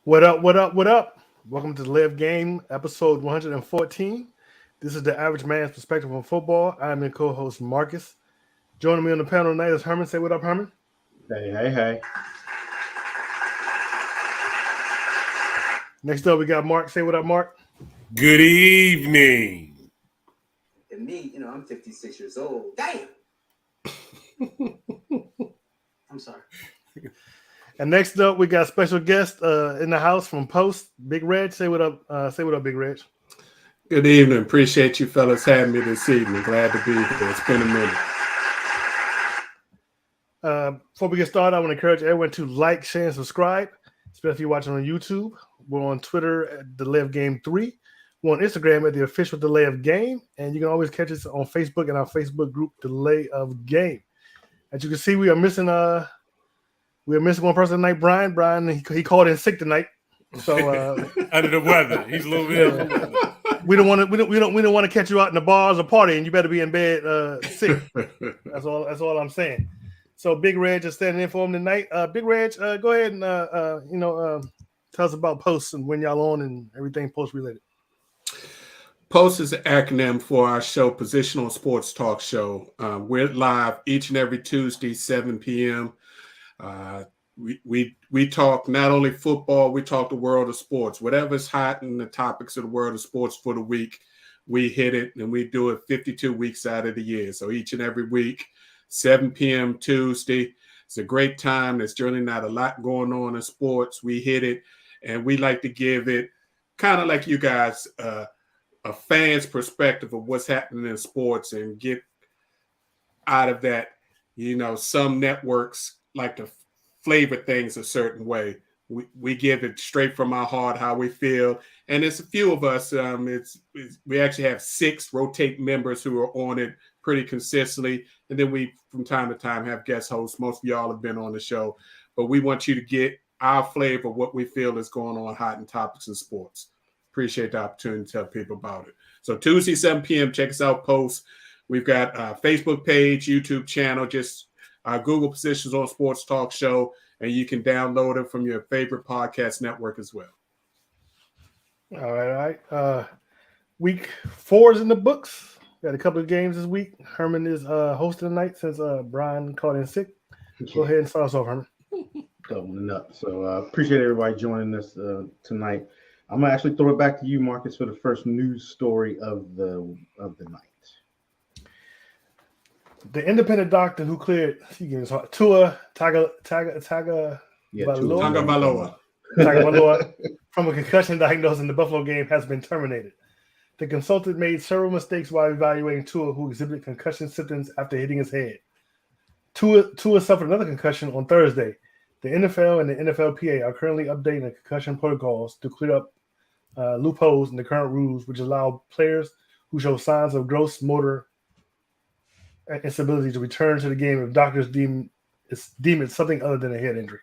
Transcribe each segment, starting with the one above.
What up? What up? What up? Welcome to the Live Game, episode 114. This is the average man's perspective on football. I'm your co-host Marcus. Joining me on the panel tonight is Herman. Say what up, Herman. Hey. Next up, we got Mark. Say what up, Mark. Good evening. And me, I'm 56 years old. Damn. I'm sorry. And next up, we got special guest in the house from Post, Big Reg. Say what up. Say what up, Big Reg. Good evening. Appreciate you fellas having me this evening. Glad to be here. It's been a minute. Before we get started, I want to encourage everyone to like, share, and subscribe, especially if you're watching on YouTube. We're on Twitter at The Live Game 3. We're on Instagram at The Official Delay of Game. And you can always catch us on Facebook and our Facebook group, Delay of Game. As you can see, we are missing one person tonight, Brian. Brian, he called in sick tonight. So under the weather. He's a little bit under the weather. We don't want to catch you out in the bars or partying. You better be in bed sick. That's all I'm saying. So Big Reg is standing in for him tonight. Big Reg, go ahead and tell us about Post and when y'all on and everything Post related. Post is an acronym for our show, Positional Sports Talk Show. We're live each and every Tuesday, 7 p.m. We talk not only football, we talk the world of sports. Whatever's hot in the topics of the world of sports for the week, we hit it, and we do it 52 weeks out of the year. So each and every week, 7 p.m. Tuesday. It's a great time. There's generally not a lot going on in sports. We hit it, and we like to give it kind of like you guys a fan's perspective of what's happening in sports and get out of that. Some networks like to flavor things a certain way. We give it straight from our heart how we feel, and it's a few of us. We actually have 6 rotating members who are on it pretty consistently, and then we from time to time have guest hosts. Most of y'all have been on the show, but we want you to get our flavor of what we feel is going on hot in topics in sports. Appreciate the opportunity to tell people about it. So Tuesday 7 p.m. check us out. Post. We've got a Facebook page, YouTube channel, just Google Positions on Sports Talk Show, and you can download it from your favorite podcast network as well. All right. Week 4 is in the books. Got a couple of games this week. Herman is hosting tonight since Brian called in sick. Go ahead and start us off, Herman. Doubling up. So appreciate everybody joining us tonight. I'm gonna actually throw it back to you, Marcus, for the first news story of the night. The independent doctor who cleared Tua Tagovailoa from a concussion diagnosis in the Buffalo game has been terminated. The consultant made several mistakes while evaluating Tua, who exhibited concussion symptoms after hitting his head. Tua suffered another concussion on Thursday. The NFL and the NFLPA are currently updating the concussion protocols to clear up loopholes in the current rules, which allow players who show signs of gross motor instability to return to the game if doctors deem it something other than a head injury.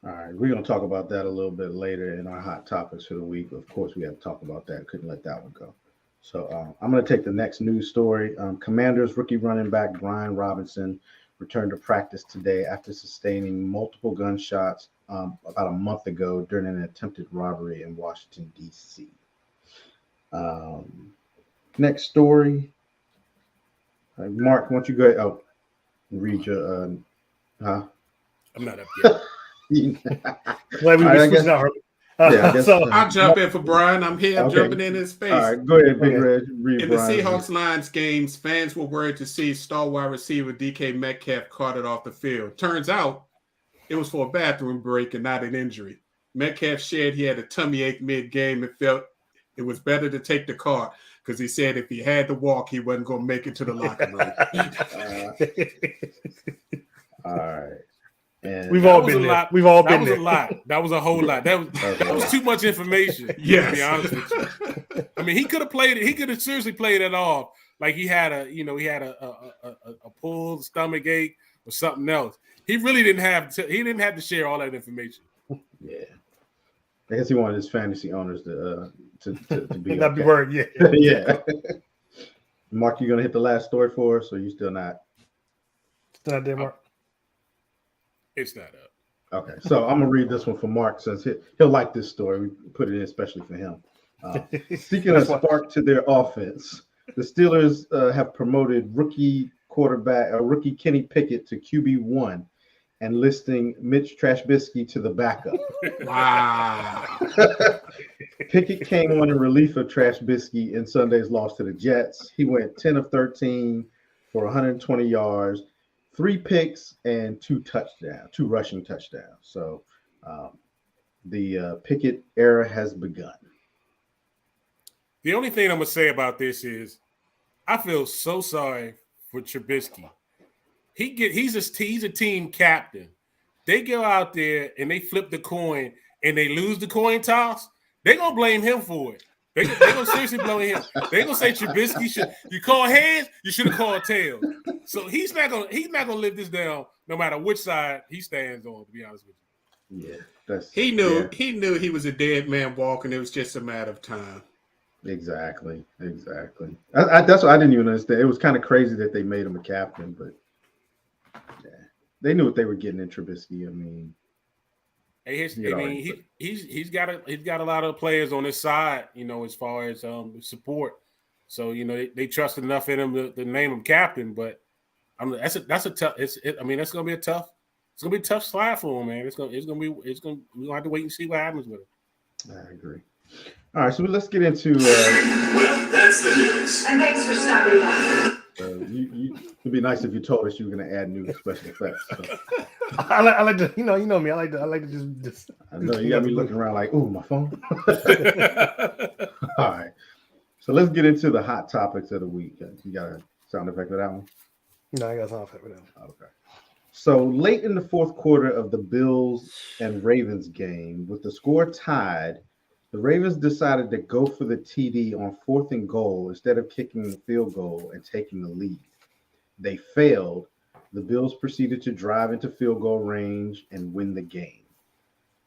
All right, we're going to talk about that a little bit later in our hot topics for the week. Of course, we have to talk about that. Couldn't let that one go. So I'm going to take the next news story. Commanders rookie running back Brian Robinson returned to practice today after sustaining multiple gunshots about a month ago during an attempted robbery in Washington, D.C. Next story. Mark, why don't you go ahead? Oh, read your. I'm not up yet. I'll jump in for Brian. I'm here. I'm jumping in his face. All right, go ahead, Big Red. In the Seahawks-Lions games, fans were worried to see star wide receiver DK Metcalf carted off the field. Turns out it was for a bathroom break and not an injury. Metcalf shared he had a tummy ache mid-game and felt it was better to take the cart because he said if he had to walk, he wasn't going to make it to the locker room. All right. And We've all been there. We've all been there. That was a lot. That was a whole lot. That was too much information. Yes. To be honest with you. I mean, he could have played it. He could have seriously played it off like he had a pulled stomach ache or something else. He really didn't have to share all that information. Yeah, I guess he wanted his fantasy owners to be not be worried. Yeah. Yeah. Mark, you gonna hit the last story for us, or you still not? Still not there, Mark. It's not up. Okay, so I'm gonna read this one for Mark since he'll like this story. We put it in especially for him. Seeking a That's why- spark to their offense, the Steelers have promoted rookie Kenny Pickett to QB1 and listing Mitch Trubisky to the backup. Wow. Pickett came on in relief of Trubisky in Sunday's loss to the Jets. He went 10 of 13 for 120 yards, 3 picks, and 2 rushing touchdowns. So the Pickett era has begun. The only thing I'm gonna say about this is, I feel so sorry for Trubisky. He's a team captain. They go out there and they flip the coin and they lose the coin toss. They're gonna blame him for it. They're gonna seriously blame him. They're gonna say Trubisky you call heads, you should have called tails. So he's not gonna live this down no matter which side he stands on, to be honest with you. Yeah, He knew he was a dead man walking. It was just a matter of time. Exactly. That's what I didn't even understand. It was kind of crazy that they made him a captain, but yeah, they knew what they were getting in Trubisky. I mean, he's got a lot of players on his side, as far as support. So they trusted enough in him to name him captain. But that's a tough. It's gonna be a tough slide for him, man. We're gonna have to wait and see what happens with him. I agree. All right, so let's get into. Well, that's the news. And thanks for stopping by. It'd be nice if you told us you were going to add new special effects. So. I like to, you know me. I like to just. I know you got me looking around like, ooh, my phone. All right, so let's get into the hot topics of the week. You got a sound effect for that one? No, I got sound effect for that one. Okay. So late in the fourth quarter of the Bills and Ravens game, with the score tied, the Ravens decided to go for the TD on 4th and goal instead of kicking the field goal and taking the lead. They failed. The Bills proceeded to drive into field goal range and win the game.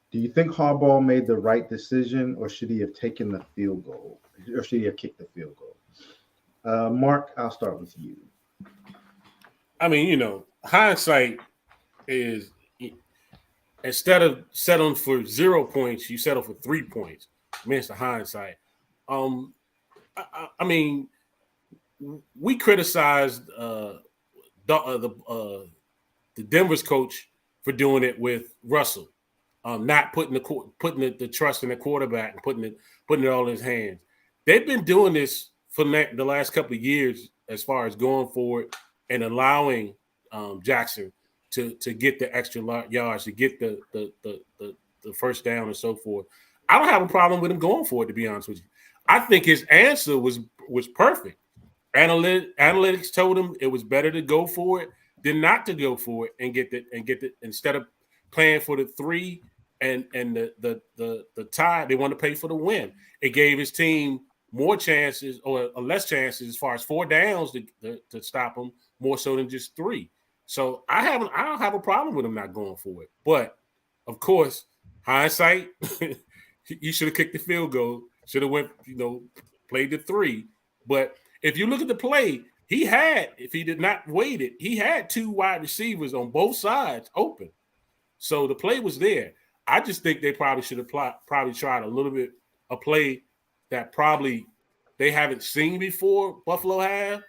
Do you think Harbaugh made the right decision, or should he have taken the field goal, or should he have kicked the field goal? Mark, I'll start with you. I mean, hindsight is, instead of settling for 0 points, you settle for 3 points. I mean, it's the hindsight. I mean, we criticized the Denver's coach for doing it with Russell, not putting the trust in the quarterback and putting it all in his hands. They've been doing this for the last couple of years, as far as going forward and allowing Jackson to get the extra yards, to get the first down and so forth. I don't have a problem with him going for it, to be honest with you. I think his answer was perfect. Analytics told him it was better to go for it than not to go for it and get the instead of playing for the 3 and the tie, they wanted to pay for the win. It gave his team more chances or less chances as far as 4 downs to stop him, more so than just 3. So I don't have a problem with him not going for it. But of course, hindsight, he should have kicked the field goal, should have went, played the 3. But if you look at the play, if he did not wait it, he had 2 wide receivers on both sides open. So the play was there. I just think they probably should have tried a little bit a play that probably they haven't seen before. Buffalo have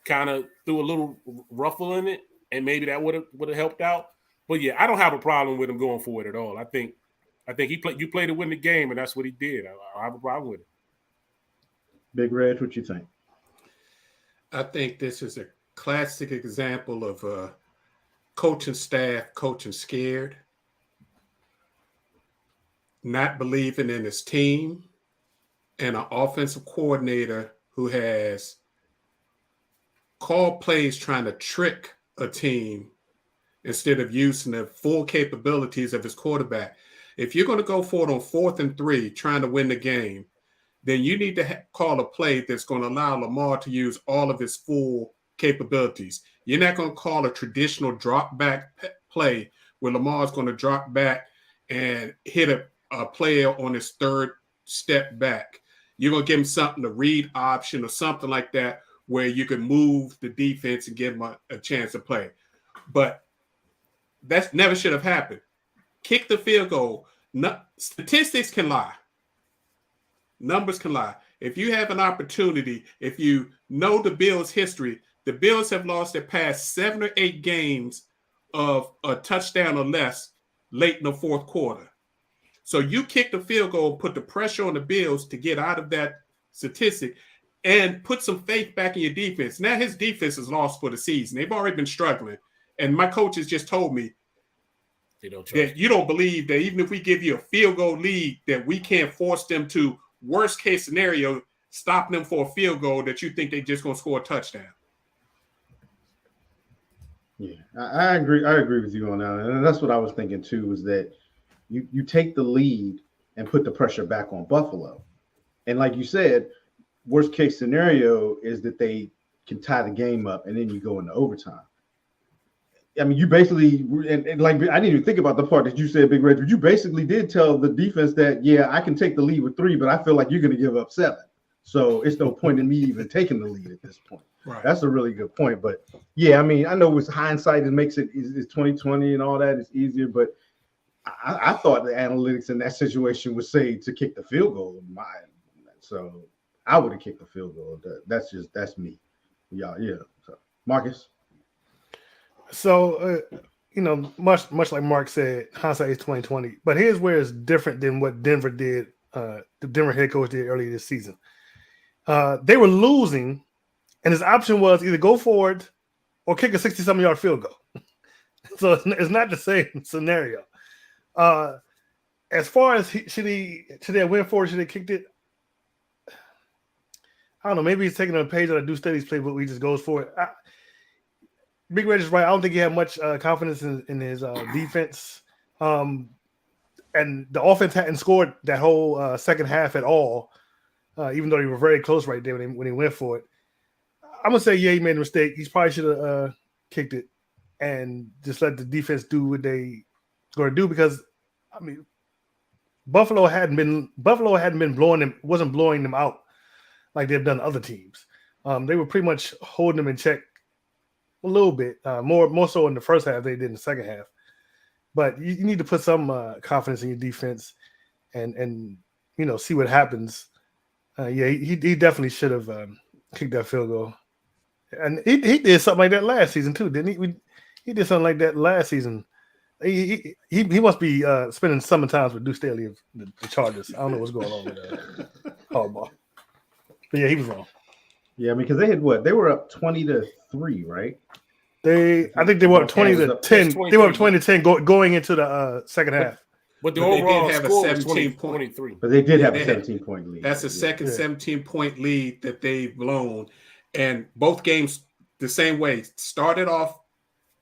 kind of threw a little ruffle in it, and maybe that would have helped out. But yeah, I don't have a problem with him going for it at all. I think you played to win the game, and that's what he did. I don't have a problem with it. Big Red, what you think? I think this is a classic example of coaching staff coaching scared, not believing in his team, and an offensive coordinator who has called plays trying to trick a team instead of using the full capabilities of his quarterback. If you're going to go for it on 4th and 3, trying to win the game, then you need to call a play that's going to allow Lamar to use all of his full capabilities. You're not going to call a traditional drop back play where Lamar's going to drop back and hit a player on his 3rd step back. You're going to give him something, a read option or something like that, where you can move the defense and give him a chance to play. But that never should have happened. kick the field goal. Statistics can lie. Numbers can lie. If you have an opportunity, if you know the Bills' history, the Bills have lost their past 7 or 8 games of a touchdown or less late in the fourth quarter. So you kick the field goal, put the pressure on the Bills to get out of that statistic and put some faith back in your defense. Now his defense is lost for the season. They've already been struggling. And my coaches just told me that you don't believe that even if we give you a field goal lead, that we can't force them to, worst case scenario, stop them for a field goal that you think they're just going to score a touchdown. Yeah, I agree. I agree with you on that. And that's what I was thinking too, is that you take the lead and put the pressure back on Buffalo. And like you said, worst case scenario is that they can tie the game up and then you go into overtime. I mean, you basically, and like, I didn't even think about the part that you said, Big Red, but you basically did tell the defense that, yeah, I can take the lead with 3, but I feel like you're going to give up 7. So it's no point in me even taking the lead at this point. Right. That's a really good point. But yeah, I mean, I know with hindsight, it makes it is 2020 and all that. It's easier, but I thought the analytics in that situation would say to kick the field goal. So I would have kicked the field goal. That's me. Yeah. So Marcus. So much like Mark said, hindsight is 2020. But here's where it's different than what Denver did. The Denver head coach did earlier this season. They were losing, and his option was either go forward or kick a 60-something yard field goal. So it's not the same scenario. As far as should they win for it, should they kicked it? I don't know. Maybe he's taking a page out of Do Steady's playbook. He just goes for it. Big Red is right. I don't think he had much confidence in his defense. And the offense hadn't scored that whole second half at all, even though they were very close right there when he went for it. I'm going to say, yeah, he made a mistake. He probably should have kicked it and just let the defense do what they going to do, because, I mean, Buffalo hadn't been wasn't blowing them out like they've done other teams. They were pretty much holding them in check a little bit, more so in the first half than they did in the second half. But you need to put some confidence in your defense and see what happens. He definitely should have kicked that field goal. And he did something like that last season too, didn't he? He did something like that last season. He must be spending summer times with Deuce Staley of the Chargers. I don't know what's going on with Harbaugh. But yeah, he was wrong. Yeah, because they had what? They were up 20-3, right? I think they were up 20-10. They were up 20-10 going into the second half. But the But overall they did have score a was 17-point. But they did have they a had- 17-point lead. That's a second Yeah. 17-point lead that they've blown. And both games the same way. Started off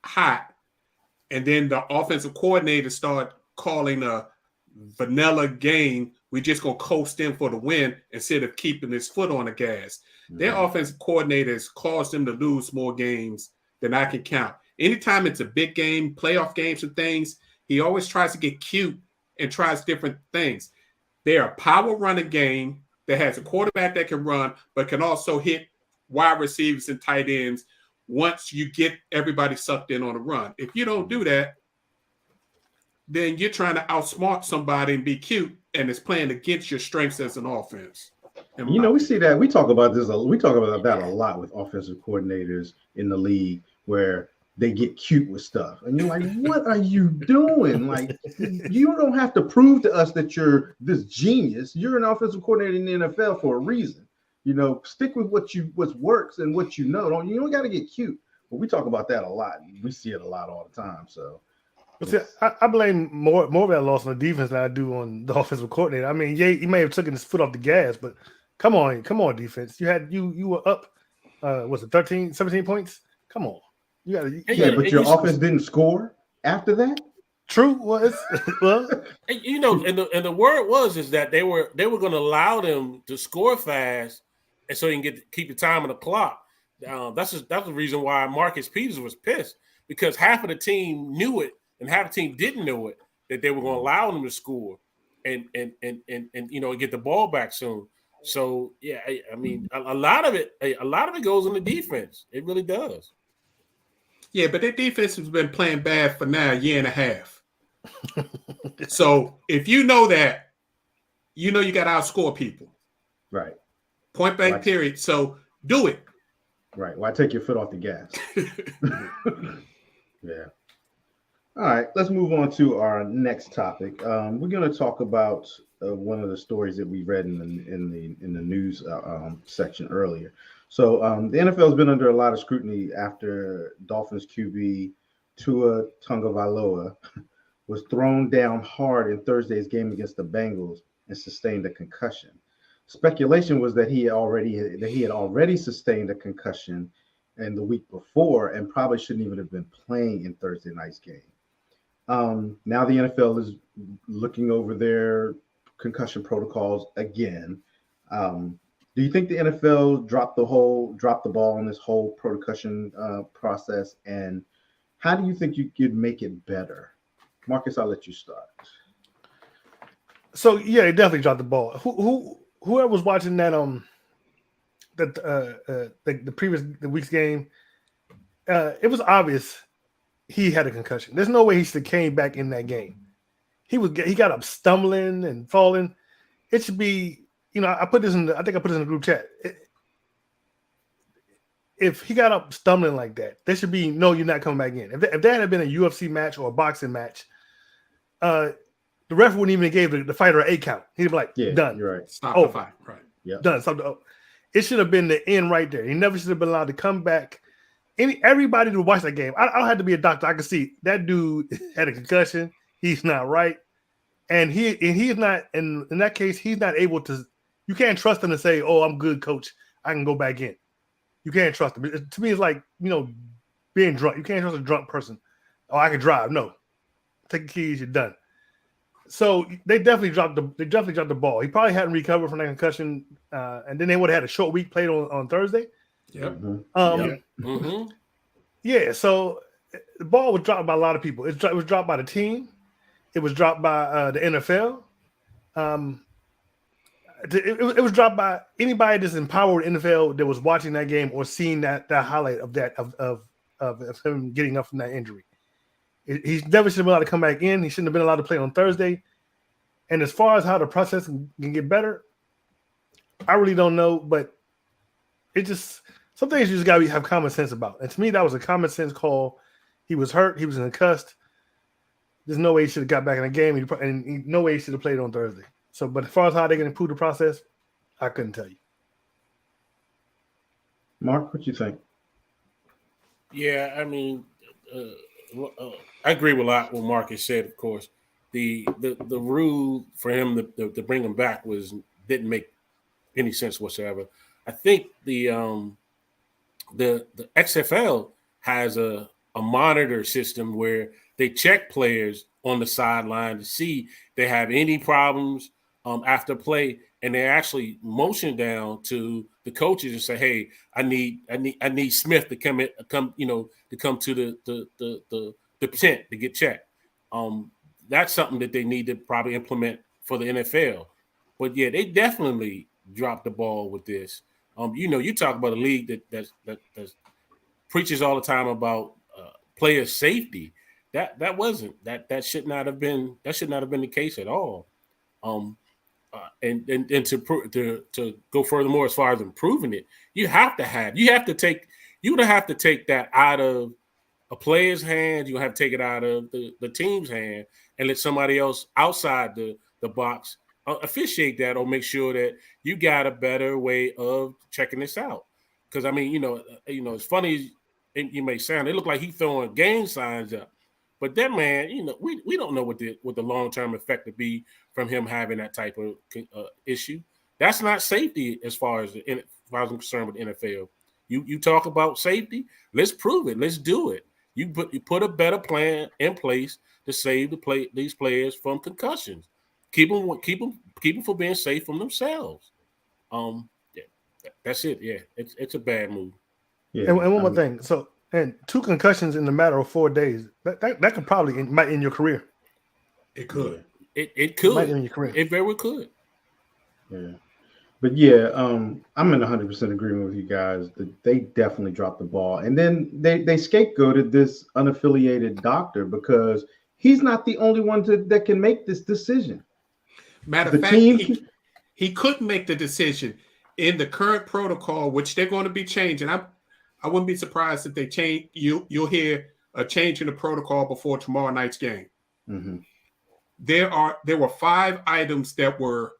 hot, and then the offensive coordinator started calling a vanilla game. We're just going to coast in for the win instead of keeping his foot on the gas. Their offensive coordinator has caused them to lose more games than I can count. Anytime it's a big game, playoff games and things, he always tries to get cute and tries different things. They're a power running game that has a quarterback that can run, but can also hit wide receivers and tight ends once you get everybody sucked in on a run. If you don't do that, then you're trying to outsmart somebody and be cute, and it's playing against your strengths as an offense. And We see that. We talk about this. We talk about that a lot with offensive coordinators in the league, where they get cute with stuff, and you're like, "What are you doing? Like, you don't have to prove to us that you're this genius. You're an offensive coordinator in the NFL for a reason. Stick with what works and what you know. You don't got to get cute." But we talk about that a lot. We see it a lot all the time. So. But see, I blame more of that loss on the defense than I do on the offensive coordinator. I mean, yeah, he may have taken his foot off the gas, but come on, defense. You were up, was it 13, 17 points? Come on. But your offense didn't score after that? True was well. And the word is that they were going to allow them to score fast, and so you can keep the time on the clock. That's the reason why Marcus Peters was pissed, because half of the team knew it and half the team didn't know it, that they were going to allow them to score and get the ball back soon. So yeah, I mean a lot of it goes on the defense. It really does. Yeah, but their defense has been playing bad for now a year and a half. So if you know that, you know you got to outscore people. Right. Point blank, Right. period. So do it. Right. Why take your foot off the gas? Yeah. All right. Let's move on to our next topic. We're going to talk about one of the stories that we read in the news section earlier. So the NFL has been under a lot of scrutiny after Dolphins QB Tua Tagovailoa was thrown down hard in Thursday's game against the Bengals and sustained a concussion. Speculation was that he had already sustained a concussion in the week before and probably shouldn't even have been playing in Thursday night's game. Now the NFL is looking over their concussion protocols again. Do you think the NFL dropped the ball on this whole concussion process? And how do you think you could make it better? Marcus, I'll let you start. So yeah, they definitely dropped the ball. Whoever was watching that the week's game, it was obvious he had a concussion. There's no way he should have came back in that game. He got up stumbling and falling. It should be, I put this in. I think I put this in the group chat. If he got up stumbling like that, there should be no, you're not coming back in. If that had been a UFC match or a boxing match, the ref wouldn't even have gave the fighter an 8 count. He'd be like, Yeah, done. You're right. Stop the fight. Right. Yeah. Done. It should have been the end right there. He never should have been allowed to come back. Everybody to watch that game. I don't have to be a doctor. I can see that dude had a concussion. He's not right, and he's not. And in that case, he's not able to. You can't trust him to say, "Oh, I'm good, coach. I can go back in." You can't trust him. To me, it's like being drunk. You can't trust a drunk person. Oh, I can drive. No, take the keys. You're done. So they definitely dropped the ball. He probably hadn't recovered from that concussion, and then they would have had a short week played on Thursday. Yep. Yeah. So the ball was dropped by a lot of people. It was dropped by the team. It was dropped by the NFL. It was dropped by anybody that's empowered NFL that was watching that game or seeing that highlight of him getting up from that injury. He never should have been allowed to come back in. He shouldn't have been allowed to play on Thursday. And as far as how the process can get better, I really don't know. But some things you just got to have common sense about. And to me, that was a common sense call. He was hurt. He was concussed. There's no way he should have got back in the game. And no way he should have played on Thursday. So, but as far as how they can improve the process, I couldn't tell you. Mark, what you think? Yeah, I mean, I agree with a lot what Marcus said. Of course, the rule for him to bring him back didn't make any sense whatsoever. I think the XFL has a monitor system where they check players on the sideline to see if they have any problems after play, and they actually motion down to the coaches and say, "Hey, I need Smith to come to the tent to get checked." That's something that they need to probably implement for the NFL. But yeah, they definitely dropped the ball with this. You talk about a league that preaches all the time about player safety. That should not have been the case at all. And to go furthermore as far as improving it, you would have to take that out of a player's hand. You have to take it out of the team's hand and let somebody else outside the box officiate that, or make sure that you got a better way of checking this out. Because I mean, it's funny as you may sound, it looked like he throwing gang signs up. But that man, we don't know what the long-term effect would be from him having that type of issue. That's not safety as far as I'm concerned with the NFL. You talk about safety, let's prove it. Let's do it. You put a better plan in place to save these players from concussions. Keep them from being safe from themselves. Yeah, that's it. Yeah, it's a bad move. Yeah. And one more thing. So, and 2 concussions in a matter of 4 days. That could probably might end your career. It could. It could. Might end your career. It very well could. Yeah. But yeah, I'm in 100% agreement with you guys that they definitely dropped the ball. And then they scapegoated this unaffiliated doctor because He's not the only one that can make this decision. Matter The of fact, team he couldn't make the decision in the current protocol, which they're going to be changing. I wouldn't be surprised if they change. You'll hear a change in the protocol before tomorrow night's game. Mm-hmm. There were 5 items that were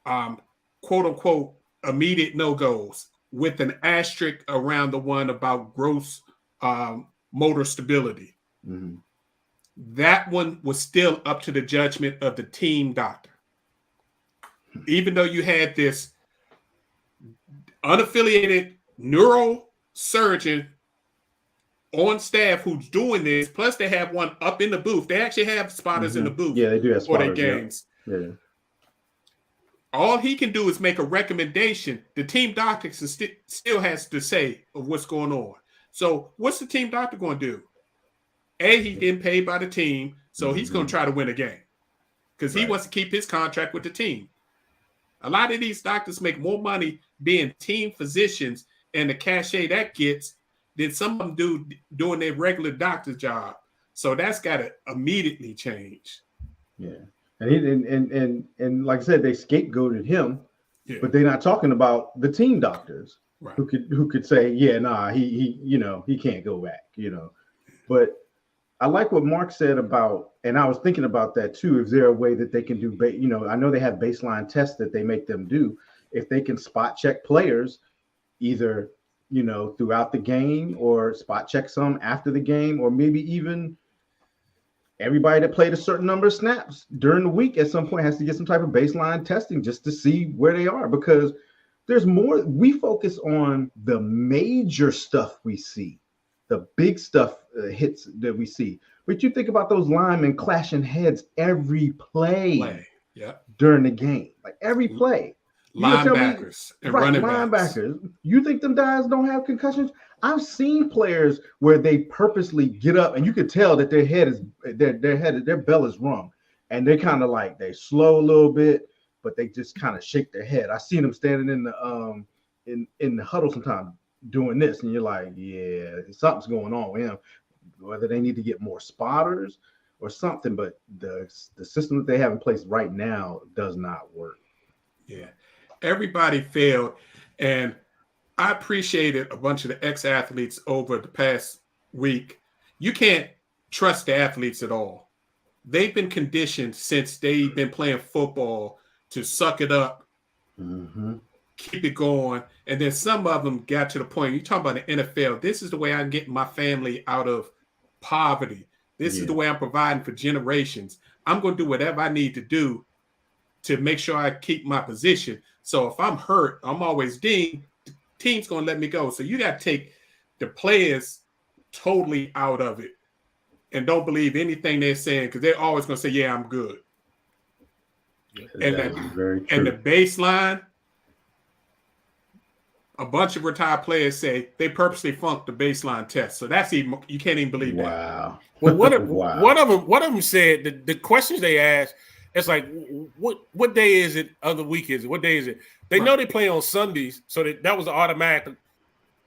quote unquote immediate no-goes with an asterisk around the one about gross motor stability. Mm-hmm. That one was still up to the judgment of the team doctor. Even though you had this unaffiliated neurosurgeon on staff who's doing this, plus they have one up in the booth. They actually have spotters in the booth. Yeah, they do have for their spotters, games. Yeah. All he can do is make a recommendation. The team doctor still has to say of what's going on. So what's the team doctor going to do? He's getting paid by the team, so he's going to try to win a game because he wants to keep his contract with the team. A lot of these doctors make more money being team physicians and the cachet that gets than some of them do doing their regular doctor's job. So that's got to immediately change. Yeah. And like I said, they scapegoated him, but they're not talking about the team doctors who could say, yeah, nah, he can't go back, But I like what Mark said about, and I was thinking about that too. Is there a way that they can do, I know they have baseline tests that they make them do. If they can spot check players, either, throughout the game or spot check some after the game, or maybe even everybody that played a certain number of snaps during the week at some point has to get some type of baseline testing just to see where they are, because there's more. We focus on the major stuff we see, the big stuff hits that we see. But you think about those linemen clashing heads every play. During the game, like every play. Linebackers and running backs. Linebackers. You think them guys don't have concussions? I've seen players where they purposely get up and you could tell that their bell is rung, and they kind of like they slow a little bit, but they just kind of shake their head. I seen them standing in the in the huddle sometimes doing this, and you're like, yeah, something's going on with him. Whether they need to get more spotters or something, but the system that they have in place right now does not work. Yeah, everybody failed, and I appreciated a bunch of the ex-athletes over the past week. You can't trust the athletes at all. They've been conditioned since they've been playing football to suck it up, keep it going, and then some of them got to the point. You talk about the NFL. This is the way I'm getting my family out of poverty. This is the way I'm providing for generations. I'm going to do whatever I need to do to make sure I keep my position. So if I'm hurt, I'm always deemed, the team's going to let me go. So you got to take the players totally out of it and don't believe anything they're saying, because they're always going to say, yeah, I'm good. And the baseline, a bunch of retired players say they purposely flunked the baseline test. So that's even, you can't even believe that. Wow. Well, one of them said the questions they asked, it's like, what day is it? Other week is it? What day is it? They know they play on Sundays, so that was the automatic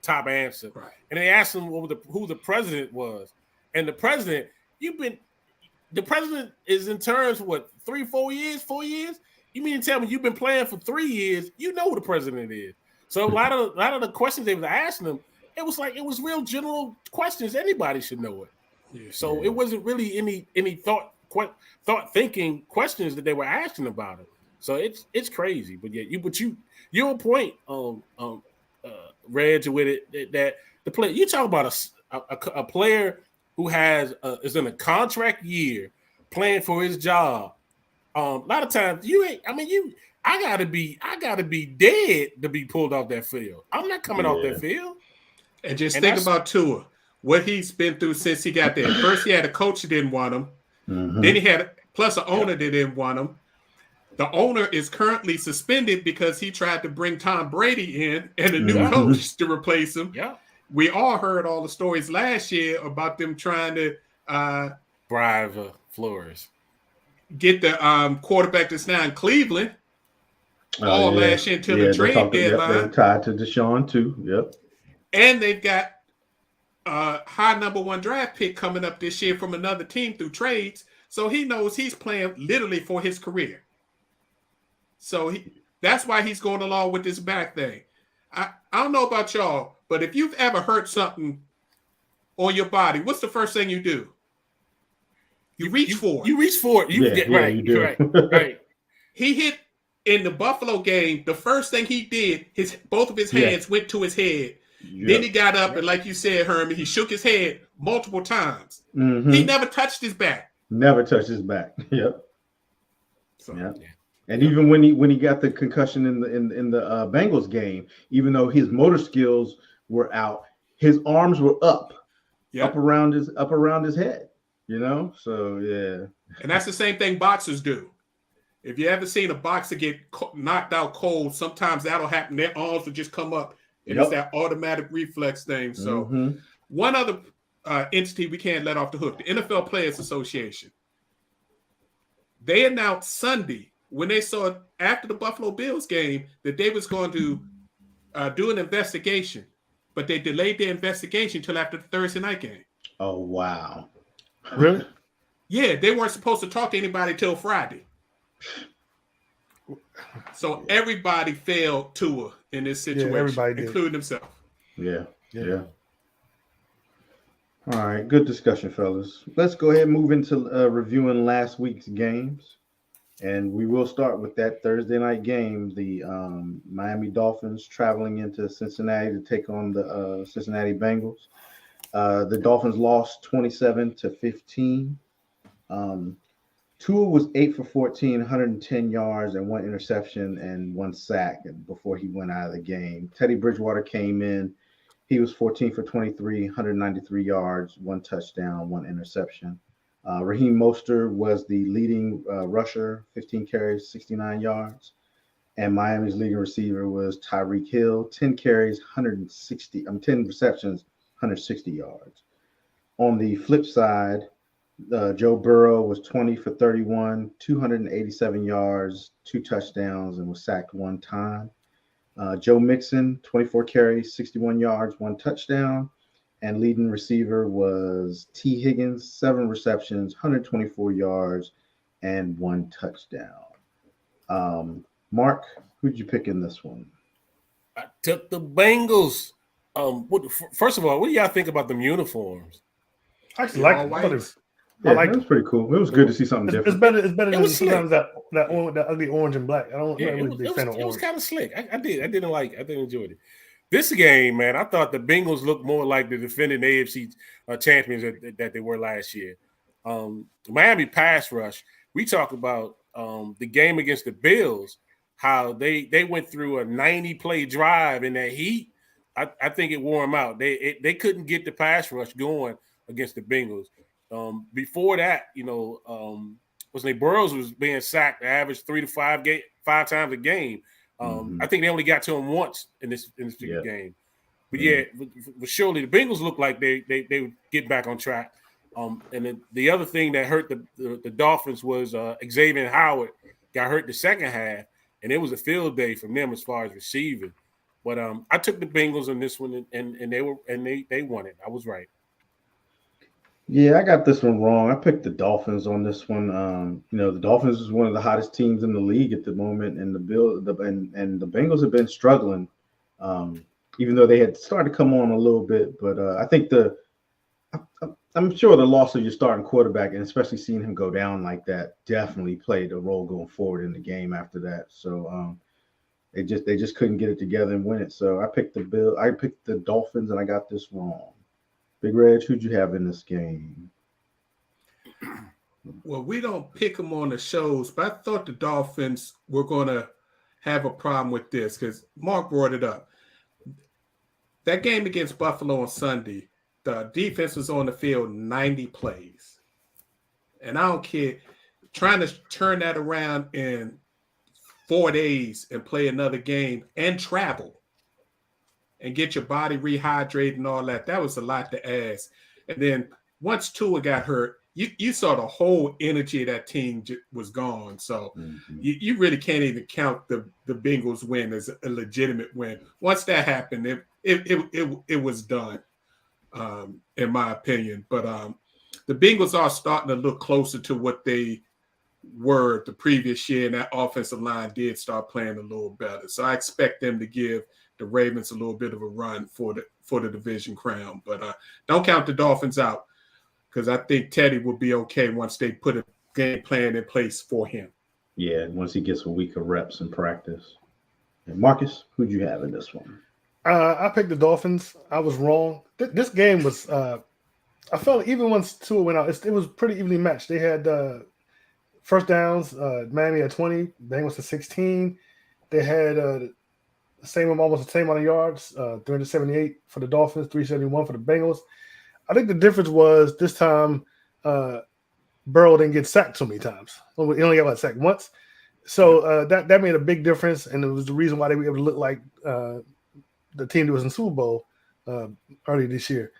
top answer. Right. And they asked them who the president was, and the president, the president is in terms for 4 years? You mean to tell me you've been playing for 3 years? You know who the president is. So a lot of the questions they were asking them, it was real general questions. Anybody should know it. Yeah, so it wasn't really any thought thinking questions that they were asking about it. So it's crazy. But yeah, your point, Reg, with it that the player, you talk about a player who is in a contract year playing for his job. A lot of times I gotta be dead to be pulled off that field. I'm not coming off that field. And think about Tua, what he's been through since he got there. First, he had a coach that didn't want him. Then he had plus an owner that didn't want him. The owner is currently suspended because he tried to bring Tom Brady in and a new coach to replace him. Yeah, we all heard all the stories last year about them trying to bribe Flores, get the quarterback that's now in Cleveland. Last year until the trade deadline. They're tied to Deshaun too. Yep. And they've got high number 1 draft pick coming up this year from another team through trades. So he knows he's playing literally for his career. So that's why he's going along with this back thing. I don't know about y'all, but if you've ever hurt something on your body, what's the first thing you do? You reach for it. You reach for it. Right. you do. Right. He hit in the Buffalo game. The first thing he did, both of his hands went to his head. Yep. Then he got up and, like you said, Herman, he shook his head multiple times. Mhm. He never touched his back. Never touched his back. Yep. So, Yeah. And even when he got the concussion in the Bengals game, even though his motor skills were out, his arms were up around his head. You know, so yeah. And that's the same thing boxers do. If you ever seen a boxer get knocked out cold, sometimes that'll happen. Their arms will just come up, and it's that automatic reflex thing. So, one other entity we can't let off the hook: the NFL Players Association. They announced Sunday when they saw after the Buffalo Bills game that they was going to do an investigation, but they delayed their investigation until after the Thursday night game. Oh wow. Really? Yeah, they weren't supposed to talk to anybody till Friday. So everybody failed Tua in this situation, everybody did. including himself. Yeah. All right, good discussion, fellas. Let's go ahead and move into reviewing last week's games. And we will start with that Thursday night game, the Miami Dolphins traveling into Cincinnati to take on the Cincinnati Bengals. The Dolphins lost 27-15. Tua was 8 for 14, 110 yards and 1 interception and 1 sack before he went out of the game. Teddy Bridgewater came in. He was 14 for 23, 193 yards, 1 touchdown, 1 interception. Raheem Mostert was the leading rusher, 15 carries, 69 yards. And Miami's leading receiver was Tyreek Hill, 10 carries, 10 receptions, 160 yards. On the flip side, Joe Burrow was 20 for 31, 287 yards, 2 touchdowns, and was sacked 1 time. Joe Mixon, 24 carries, 61 yards, 1 touchdown. And leading receiver was T. Higgins, 7 receptions, 124 yards, and 1 touchdown. Mark, who'd you pick in this one? I took the Bengals. First of all, what do y'all think about them uniforms? I actually like it. Yeah, that was pretty cool. It was good to see something different. It's better than sometimes that ugly orange and black. I'm not really a big fan of orange. It was kind of slick. I didn't enjoy it. This game, man, I thought the Bengals looked more like the defending AFC champions that they were last year. Miami pass rush. We talk about the game against the Bills, how they went through a 90-play drive in that heat. I think it wore them out. They couldn't get the pass rush going against the Bengals. Before that, Burrows was being sacked, average 3 to 5 times a game. I think they only got to him once in this particular game. But surely the Bengals look like they would get back on track. And then the other thing that hurt the Dolphins was Xavier Howard got hurt the second half, and it was a field day from them as far as receiving. But I took the Bengals on this one, and they won it. I was right. Yeah, I got this one wrong. I picked the Dolphins on this one. The Dolphins is one of the hottest teams in the league at the moment, and the Bengals have been struggling, even though they had started to come on a little bit. But I think I'm sure the loss of your starting quarterback, and especially seeing him go down like that, definitely played a role going forward in the game after that. So they just couldn't get it together and win it. So I picked the Dolphins, and I got this wrong. Big Reg, who'd you have in this game? Well, we don't pick them on the shows, but I thought the Dolphins were going to have a problem with this because Mark brought it up. That game against Buffalo on Sunday, the defense was on the field 90 plays. And I don't care, trying to turn that around in 4 days and play another game and travel and get your body rehydrated and all that. That was a lot to ask. And then once Tua got hurt, you saw the whole energy of that team was gone. So you really can't even count the Bengals win as a legitimate win. Once that happened, it was done. in my opinion. But the Bengals are starting to look closer to what they were the previous year, and that offensive line did start playing a little better. So I expect them to give the Ravens a little bit of a run for the division crown. But don't count the Dolphins out, because I think Teddy will be okay once they put a game plan in place for him. Yeah, once he gets a week of reps in practice. And Marcus, who'd you have in this one? I picked the Dolphins. I was wrong. This game was. I felt even once Tua went out, it was pretty evenly matched. They had first downs. Miami had 20. Bengals had 16. They had almost the same amount of yards. 378 for the Dolphins, 371 for the Bengals. I think the difference was this time Burrow didn't get sacked so many times. He only got sacked once. So that made a big difference, and it was the reason why they were able to look like the team that was in Super Bowl early this year.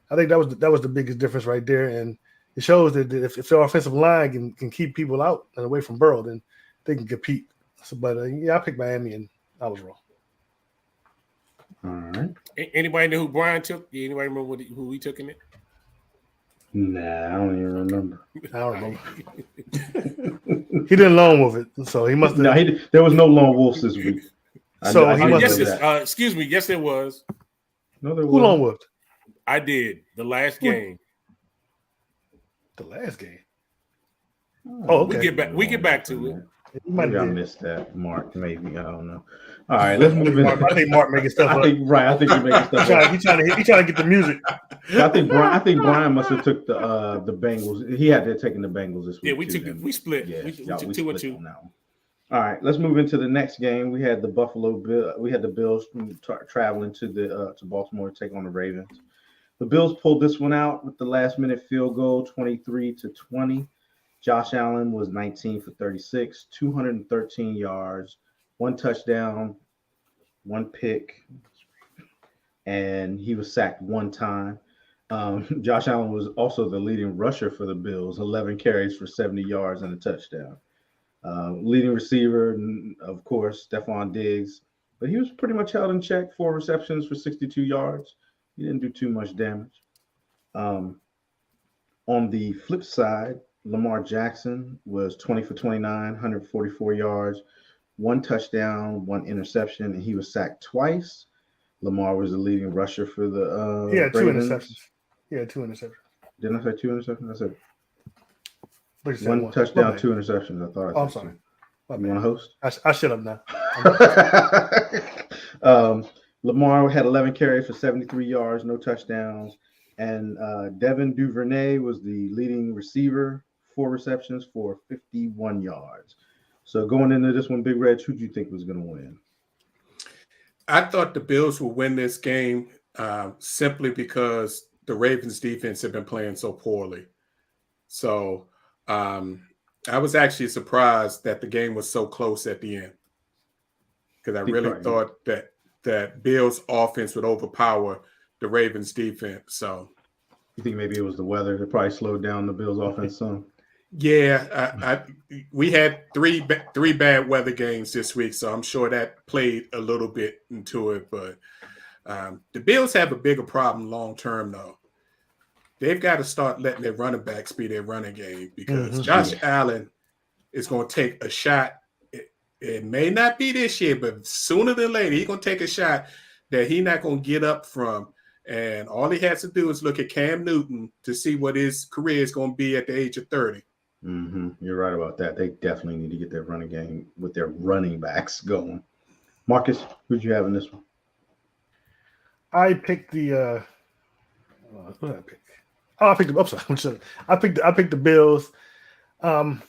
I think that was the biggest difference right there, and it shows that if their offensive line can keep people out and away from Burrow, then they can compete. So, but I picked Miami, and I was wrong. All right. Anybody know who Brian took? Anybody remember who he took in it? Nah, I don't even remember. I don't remember. He didn't lone wolf it, so he must have. No, there was no lone wolves this week. So he must yes, have. excuse me. Yes, there was. No, there Who lone wolfed? I did the last game. The last game. Oh, okay. We get back to it. Maybe I missed that, Mark. Maybe I don't know. All right, let's move in. I think Mark making stuff up. I think you're making stuff up. He trying to get the music. I think Brian must have took the Bengals. He had to taking the Bengals this week. Yeah, we split. Yeah, we took 2 and 2 on that one. All right, let's move into the next game. We had the Bills traveling to Baltimore to take on the Ravens. The Bills pulled this one out with the last-minute field goal, 23-20. Josh Allen was 19 for 36, 213 yards, 1 touchdown, 1 pick, and he was sacked 1 time. Josh Allen was also the leading rusher for the Bills, 11 carries for 70 yards and a touchdown. Leading receiver, of course, Stephon Diggs, but he was pretty much held in check, 4 receptions for 62 yards. He didn't do too much damage. On the flip side, Lamar Jackson was 20 for 29, 144 yards, 1 touchdown, 1 interception, and he was sacked twice. Lamar was the leading rusher for the Ravens. 2 interceptions. Yeah, 2 interceptions. Didn't I say 2 interceptions? I said Like you 1 touchdown, 2 interceptions. I thought I said I'm sorry. You want to host? I shut up now. Lamar had 11 carries for 73 yards, no touchdowns. And Devin Duvernay was the leading receiver, 4 receptions for 51 yards. So going into this one, Big Reg, who do you think was going to win? I thought the Bills would win this game simply because the Ravens defense had been playing so poorly. So I was actually surprised that the game was so close at the end, because I really thought that Bills offense would overpower the Ravens defense. So you think maybe it was the weather that probably slowed down the Bills offense some? Yeah, we had three bad weather games this week, so I'm sure that played a little bit into it. But the Bills have a bigger problem long term, though. They've got to start letting their running backs be their running game, because Josh Allen is going to take a shot. It may not be this year, but sooner than later, he's going to take a shot that he's not going to get up from. And all he has to do is look at Cam Newton to see what his career is going to be at the age of 30. You're right about that. They definitely need to get their running game with their running backs going. Marcus, who'd you have in this one? I picked the what did I pick? Oh, I picked the upside. I picked the Bills. And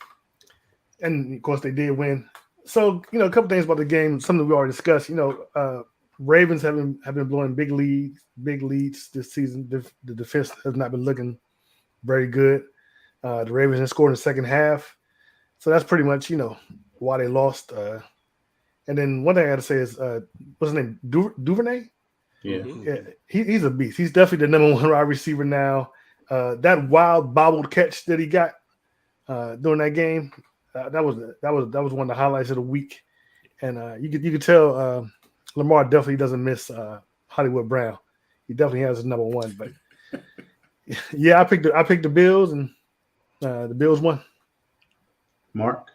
of course they did win. So, a couple things about the game, something we already discussed. Ravens have been blowing big leads this season. The defense has not been looking very good. The Ravens have scored in the second half. So that's pretty much, why they lost. And then one thing I got to say is, what's his name? Duvernay? Yeah. Yeah, he's a beast. He's definitely the number 1 wide receiver now. That wild bobbled catch that he got during that game, that was one of the highlights of the week. And you could tell Lamar definitely doesn't miss Hollywood Brown. He definitely has his number 1. But Yeah, I picked the Bills, and the Bills won. Mark?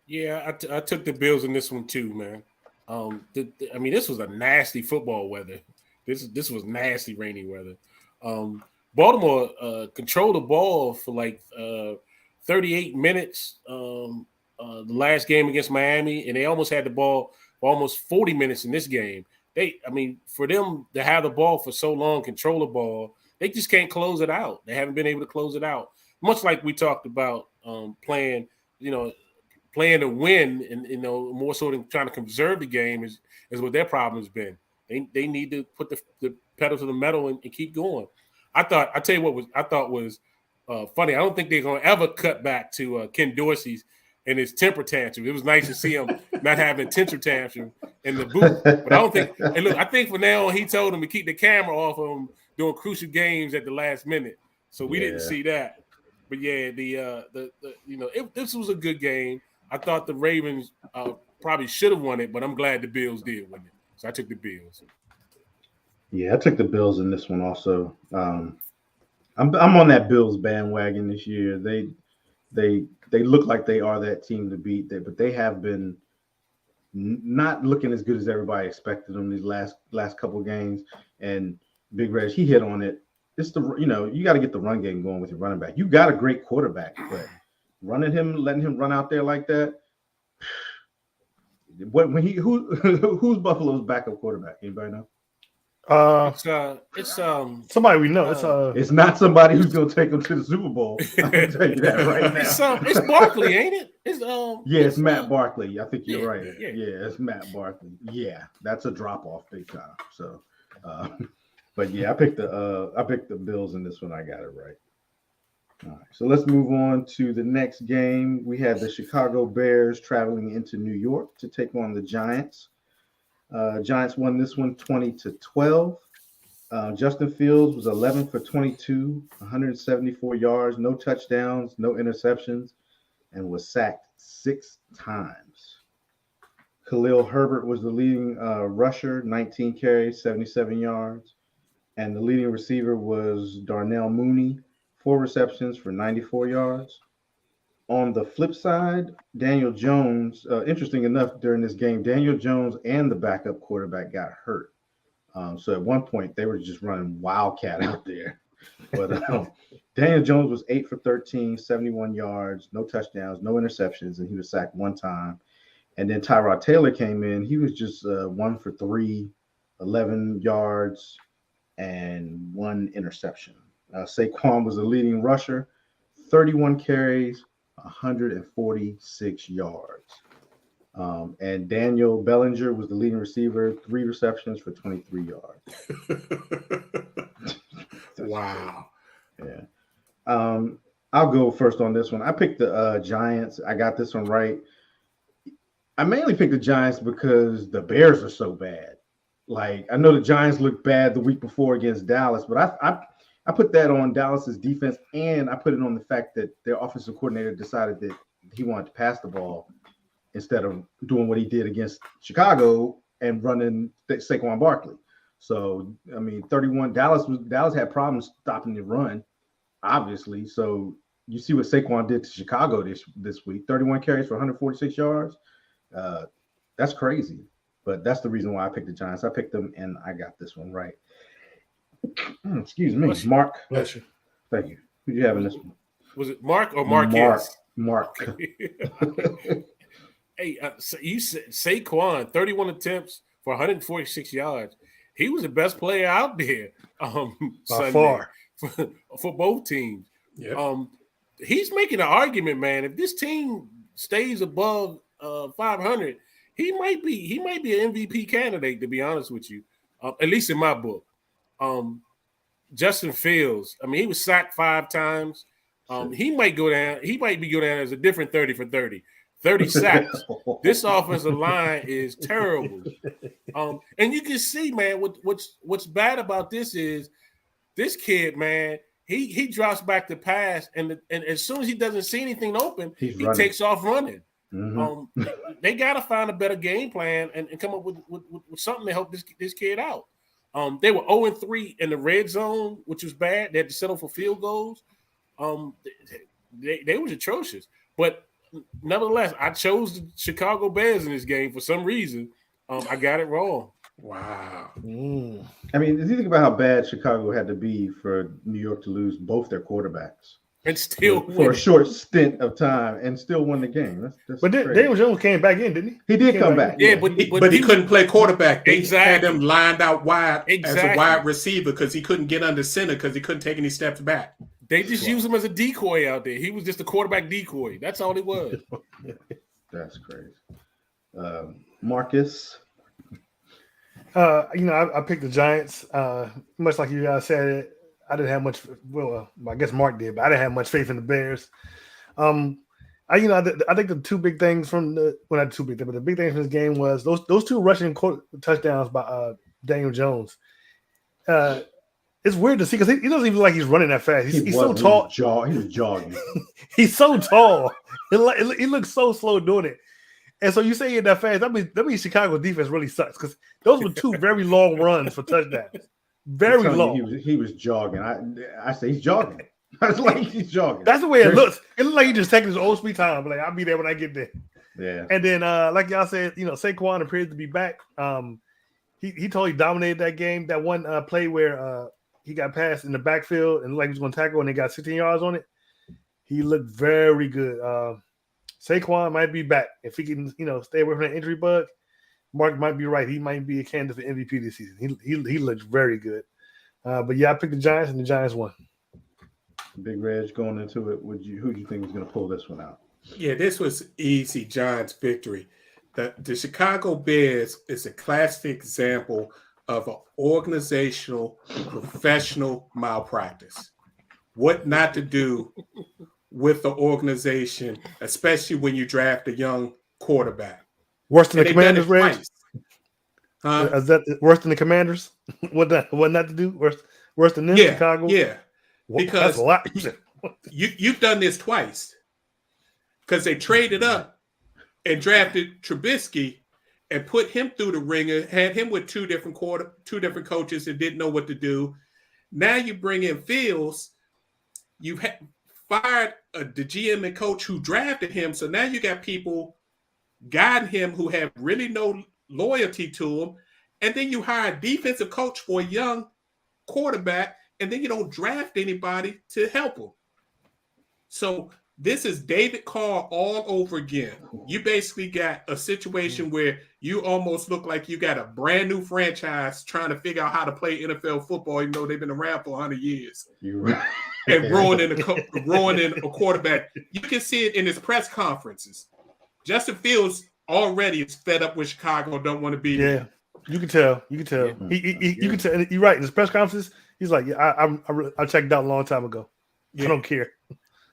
Yeah, I took the Bills in this one too, man. I mean, this was a nasty football weather. This was nasty rainy weather. Baltimore controlled the ball for like 38 minutes the last game against Miami, and they almost had the ball for almost 40 minutes in this game. For them to have the ball for so long, control the ball, they just can't close it out. They haven't been able to close it out. Much like we talked about playing to win, and more so than trying to conserve the game is what their problem has been. They need to put the pedal to the metal and keep going. I tell you what I thought was funny. I don't think they're going to ever cut back to Ken Dorsey's and his temper tantrum. It was nice to see him not having a temper tantrum in the booth. But I don't think. And look, I think from now on he told him to keep the camera off of him doing crucial games at the last minute. So we didn't see that. But yeah, this was a good game. I thought the Ravens probably should have won it, but I'm glad the Bills did win it. So I took the Bills. Yeah, I took the Bills in this one also. I'm on that Bills bandwagon this year. They look like they are that team to beat, but they have been not looking as good as everybody expected them these last couple games. And Big Reg, he hit on it. It's you got to get the run game going with your running back. You got a great quarterback, but letting him run out there like that. Who's Buffalo's backup quarterback? Anybody know? It's somebody we know. It's not somebody who's gonna take them to the Super Bowl. I can tell you that right now. It's Barkley, ain't it? It's Matt Barkley. I think you're right. Yeah, it's Matt Barkley. Yeah, that's a drop off big time. So, but yeah, I picked the Bills in this one. I got it right. All right, so let's move on to the next game. We had the Chicago Bears traveling into New York to take on the Giants. Giants won this one 20-12. Justin Fields was 11 for 22, 174 yards, no touchdowns, no interceptions, and was sacked 6 times. Khalil Herbert was the leading rusher, 19 carries, 77 yards. And the leading receiver was Darnell Mooney, 4 receptions for 94 yards. On the flip side, Daniel Jones, interesting enough, during this game, Daniel Jones and the backup quarterback got hurt. So at one point, they were just running wildcat out there. But Daniel Jones was 8 for 13, 71 yards, no touchdowns, no interceptions, and he was sacked 1 time. And then Tyrod Taylor came in. He was just 1 for 3, 11 yards, and 1 interception. Saquon was the leading rusher, 31 carries, 146 yards. And Daniel Bellinger was the leading receiver, 3 receptions for 23 yards. Wow. Yeah. I'll go first on this one. I picked the Giants. I got this one right. I mainly picked the Giants because the Bears are so bad. Like, I know the Giants looked bad the week before against Dallas, but I put that on Dallas's defense, and I put it on the fact that their offensive coordinator decided that he wanted to pass the ball instead of doing what he did against Chicago and running Saquon Barkley. So, I mean, 31 Dallas had problems stopping the run, obviously. So you see what Saquon did to Chicago this week. 31 carries for 146 yards. That's crazy. But that's the reason why I picked the Giants. I picked them, and I got this one right. Excuse me, Mark. Bless you. Thank you. Who do you have in this one? Was it Mark or Marquez? Mark. Hey, so you said Saquon, 31 attempts for 146 yards. He was the best player out there. By Sunday far. for both teams. Yep. He's making an argument, man. If this team stays above 500, he might be an MVP candidate, to be honest with you. At least in my book. Justin Fields, I mean, he was sacked 5 times. He might go down. He might be go down as a different 30 for 30. 30 sacks. This offensive line is terrible. And you can see, man, what's bad about this is this kid, man, he drops back to pass, and as soon as he doesn't see anything open, he takes off running. Mm-hmm. They got to find a better game plan and come up with something to help this kid out. They were 0-3 in the red zone, which was bad. They had to settle for field goals. They was atrocious. But nevertheless, I chose the Chicago Bears in this game for some reason. I got it wrong. Wow. I mean, if you think about how bad Chicago had to be for New York to lose both their quarterbacks And still for a short stint of time and still won the game. That's But crazy. Daniel Jones came back in, didn't he? He did come back. Yeah, but He couldn't play quarterback. They had Exactly. him lined out wide as a Exactly. wide receiver because he couldn't get under center because he couldn't take any steps back. they just used him as a decoy out there. He was just a quarterback decoy. That's all he was. That's crazy. Marcus. I picked the Giants. Much like you guys said, I didn't have much. Well, I guess Mark did, but I didn't have much faith in the Bears. I think the two big things from not two big things, but the big things from this game was those two rushing touchdowns by Daniel Jones. It's weird to see because he doesn't even look like he's running that fast. He's so tall. He was jogging. He's so tall. He looks so slow doing it. And so you say you're that fast. That means Chicago's defense really sucks because those were two very long runs for touchdowns. Very long. He was jogging. I say he's jogging. I was like, he's jogging. That's the way it looks. It looks like he just taking his old sweet time. Like, I'll be there when I get there. Yeah. And then, like y'all said, Saquon appears to be back. He totally dominated that game. That one play where he got passed in the backfield and like he was going to tackle and they got 16 yards on it. He looked very good. Saquon might be back if he can, stay away from that injury bug. Mark might be right. He might be a candidate for MVP this season. He looks very good. But yeah, I picked the Giants and the Giants won. Big Reg going into it. Who do you think is going to pull this one out? Yeah, this was easy Giants victory. The Chicago Bears is a classic example of an organizational, professional malpractice. What not to do with the organization, especially when you draft a young quarterback. Worse than And the they've done Commanders, it Reg? twice. Is that worse than the Commanders? What not to do? Worse than them? Chicago? Yeah. Well, Because that's a lot. you've done this twice. Because they traded up and drafted Trubisky and put him through the ringer, had him with two different coaches that didn't know what to do. Now you bring in Fields. You fired the GM and coach who drafted him. So now you got people guiding him who have really no loyalty to him. And then you hire a defensive coach for a young quarterback, and then you don't draft anybody to help him. So this is David Carr all over again. You basically got a situation where you almost look like you got a brand new franchise trying to figure out how to play NFL football, even though they've been around for 100 years. You're right. And growing in a quarterback. You can see it in his press conferences. Justin Fields already is fed up with Chicago, don't want to be there. Yeah, you can tell. You can tell. You can tell. You're right. In his press conferences, he's like, "Yeah, I checked out a long time ago. Yeah. I don't care."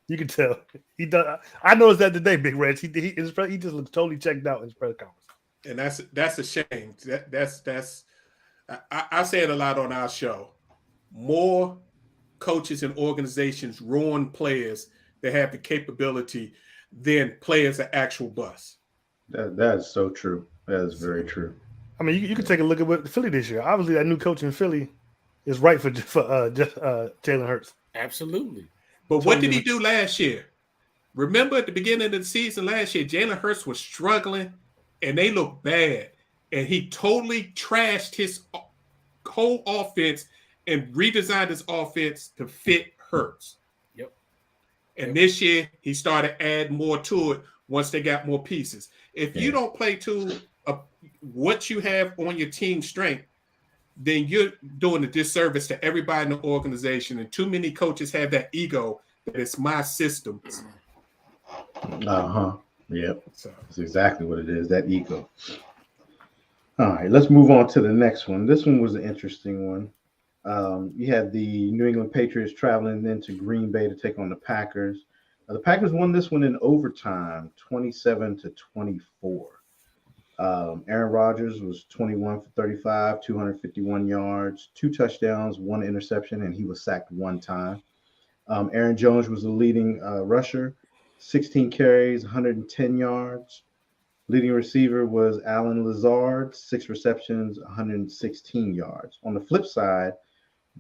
You can tell. He does. I noticed that today, Big Reg. He just looks totally checked out in his press conference. And that's a shame. I say it a lot on our show. More coaches and organizations ruin players that have the capability than players that actual bust. That is so true. That is very true. I mean, you can take a look at what Philly this year. Obviously, that new coach in Philly is right for Jalen Hurts. Absolutely. But what did he do last year? Remember at the beginning of the season last year, Jalen Hurts was struggling and they looked bad. And he totally trashed his whole offense and redesigned his offense to fit Hurts. Yep. And this year, he started adding more to it once they got more pieces. If you don't play to what you have on your team strength, then you're doing a disservice to everybody in the organization. And too many coaches have that ego that it's my system. Yep. So That's exactly what it is, that ego. All right, let's move on to the next one. This one was an interesting one. You had the New England Patriots traveling into Green Bay to take on the Packers. The Packers won this one in overtime, 27-24. Aaron Rodgers was 21 for 35, 251 yards, 2 touchdowns, 1 interception, and he was sacked 1 time. Aaron Jones was the leading rusher, 16 carries, 110 yards. Leading receiver was Alan Lazard, 6 receptions, 116 yards. On the flip side,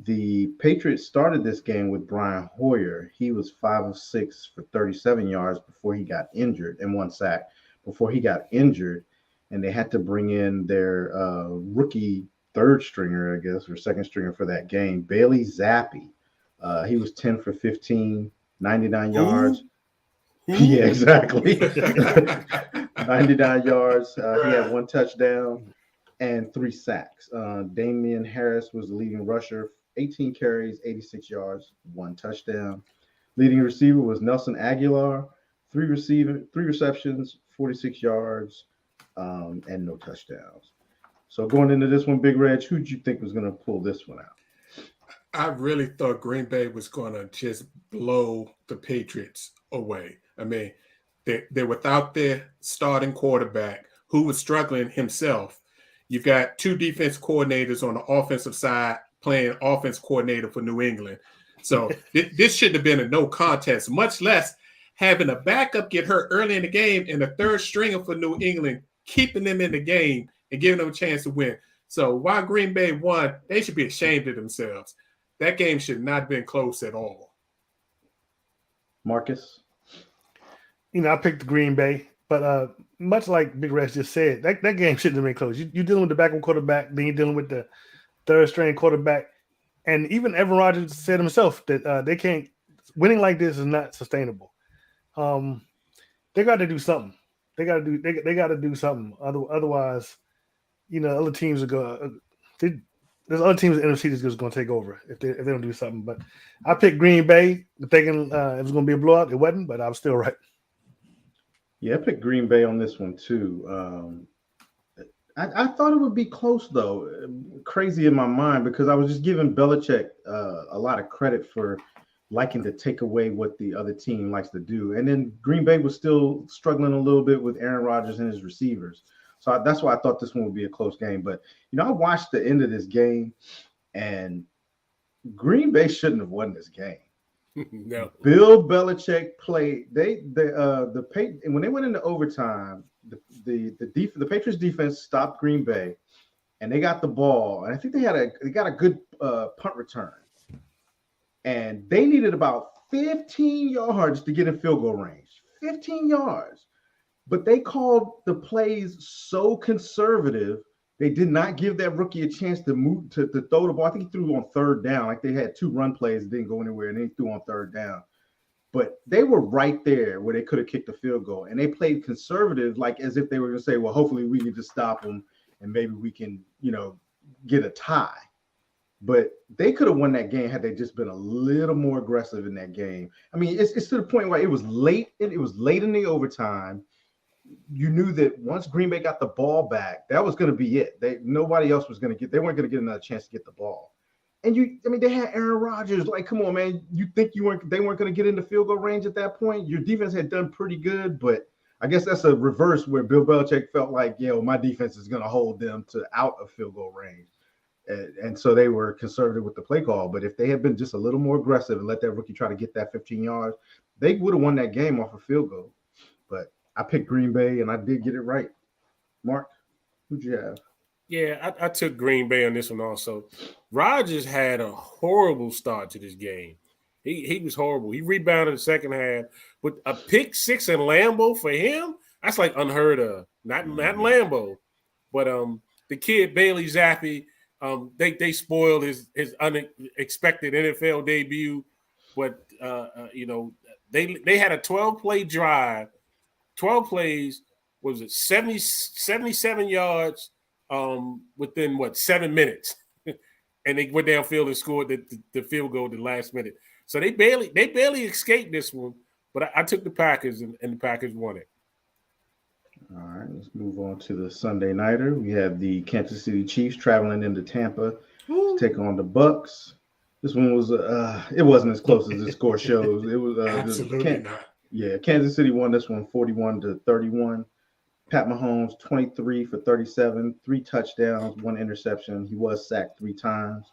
the Patriots started this game with Brian Hoyer. He was 5 of 6 for 37 yards before he got injured, and 1 sack before he got injured. And they had to bring in their rookie third stringer, I guess, or second stringer for that game, Bailey Zappi. He was 10 for 15, 99 yards. Yeah, exactly. 99 yards. He had 1 touchdown and 3 sacks. Damian Harris was the leading rusher, 18 carries, 86 yards, 1 touchdown. Leading receiver was Nelson Aguilar, 3 receptions, 46 yards, and no touchdowns. So going into this one, Big Reg, who did you think was going to pull this one out? I really thought Green Bay was going to just blow the Patriots away. I mean, they're without their starting quarterback, who was struggling himself. You've got 2 defense coordinators on the offensive side playing offense coordinator for New England. So this shouldn't have been a no contest, much less having a backup get hurt early in the game and a third stringer for New England, keeping them in the game and giving them a chance to win. So while Green Bay won, they should be ashamed of themselves. That game should not have been close at all. Marcus? I picked Green Bay, but much like Big Rex just said, that game shouldn't have been close. You're dealing with the backup quarterback, then you're dealing with the third string quarterback. And even Evan Rodgers said himself that they can't – winning like this is not sustainable. They got to do something. They got to do something. Otherwise, other teams are going – there's other teams in the NFC that's just going to take over if they don't do something. But I picked Green Bay thinking it was going to be a blowout. It wasn't, but I was still right. Yeah, I picked Green Bay on this one too. I thought it would be close though. Crazy in my mind because I was just giving Belichick a lot of credit for liking to take away what the other team likes to do. And then Green Bay was still struggling a little bit with Aaron Rodgers and his receivers. So that's why I thought this one would be a close game. But, I watched the end of this game, and Green Bay shouldn't have won this game. No. Bill Belichick played. When they went into overtime, the Patriots defense stopped Green Bay, and they got the ball. And I think they got a good punt return, and they needed about 15 yards to get in field goal range. 15 yards. But they called the plays so conservative, they did not give that rookie a chance to move to throw the ball. I think he threw on third down. Like they had 2 run plays, didn't go anywhere, and then he threw on third down. But they were right there where they could have kicked a field goal. And they played conservative, like as if they were going to say, well, hopefully we can just stop them and maybe we can, get a tie. But they could have won that game had they just been a little more aggressive in that game. I mean, it's to the point where it was late. It was late in the overtime. You knew that once Green Bay got the ball back, that was going to be it. Nobody else was going to they weren't going to get another chance to get the ball. And they had Aaron Rodgers. Like, come on, man. You think they weren't going to get into field goal range at that point? Your defense had done pretty good, but I guess that's a reverse where Bill Belichick felt like, my defense is going to hold them to out of field goal range. And so they were conservative with the play call. But if they had been just a little more aggressive and let that rookie try to get that 15 yards, they would have won that game off a field goal. But I picked Green Bay, and I did get it right. Mark, who'd you have? Yeah, I took Green Bay on this one also. Rodgers had a horrible start to this game. He was horrible. He rebounded the second half, but a pick 6 in Lambeau for him, that's like unheard of. Not Lambeau, but the kid Bailey Zappi, they spoiled his unexpected NFL debut, but they had a 12-play drive. 12 plays, was it 77 yards within 7 minutes? And they went downfield and scored the field goal at the last minute. So they barely escaped this one, but I took the Packers and the Packers won it. All right, let's move on to the Sunday nighter. We have the Kansas City Chiefs traveling into Tampa to take on the Bucks. This one was it wasn't as close as the score shows. It was Absolutely not. Yeah, Kansas City won this one 41-31. Pat Mahomes, 23 for 37, 3 touchdowns, 1 interception. He was sacked 3 times.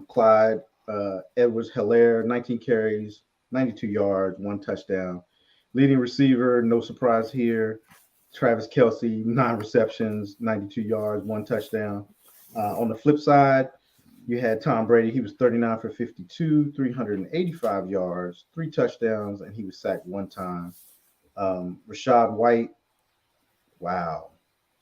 Clyde Edwards-Helaire, 19 carries, 92 yards, 1 touchdown. Leading receiver, no surprise here, Travis Kelce, 9 receptions, 92 yards, 1 touchdown. On the flip side, you had Tom Brady. He was 39 for 52, 385 yards, 3 touchdowns, and he was sacked 1 time. Rashad White, wow,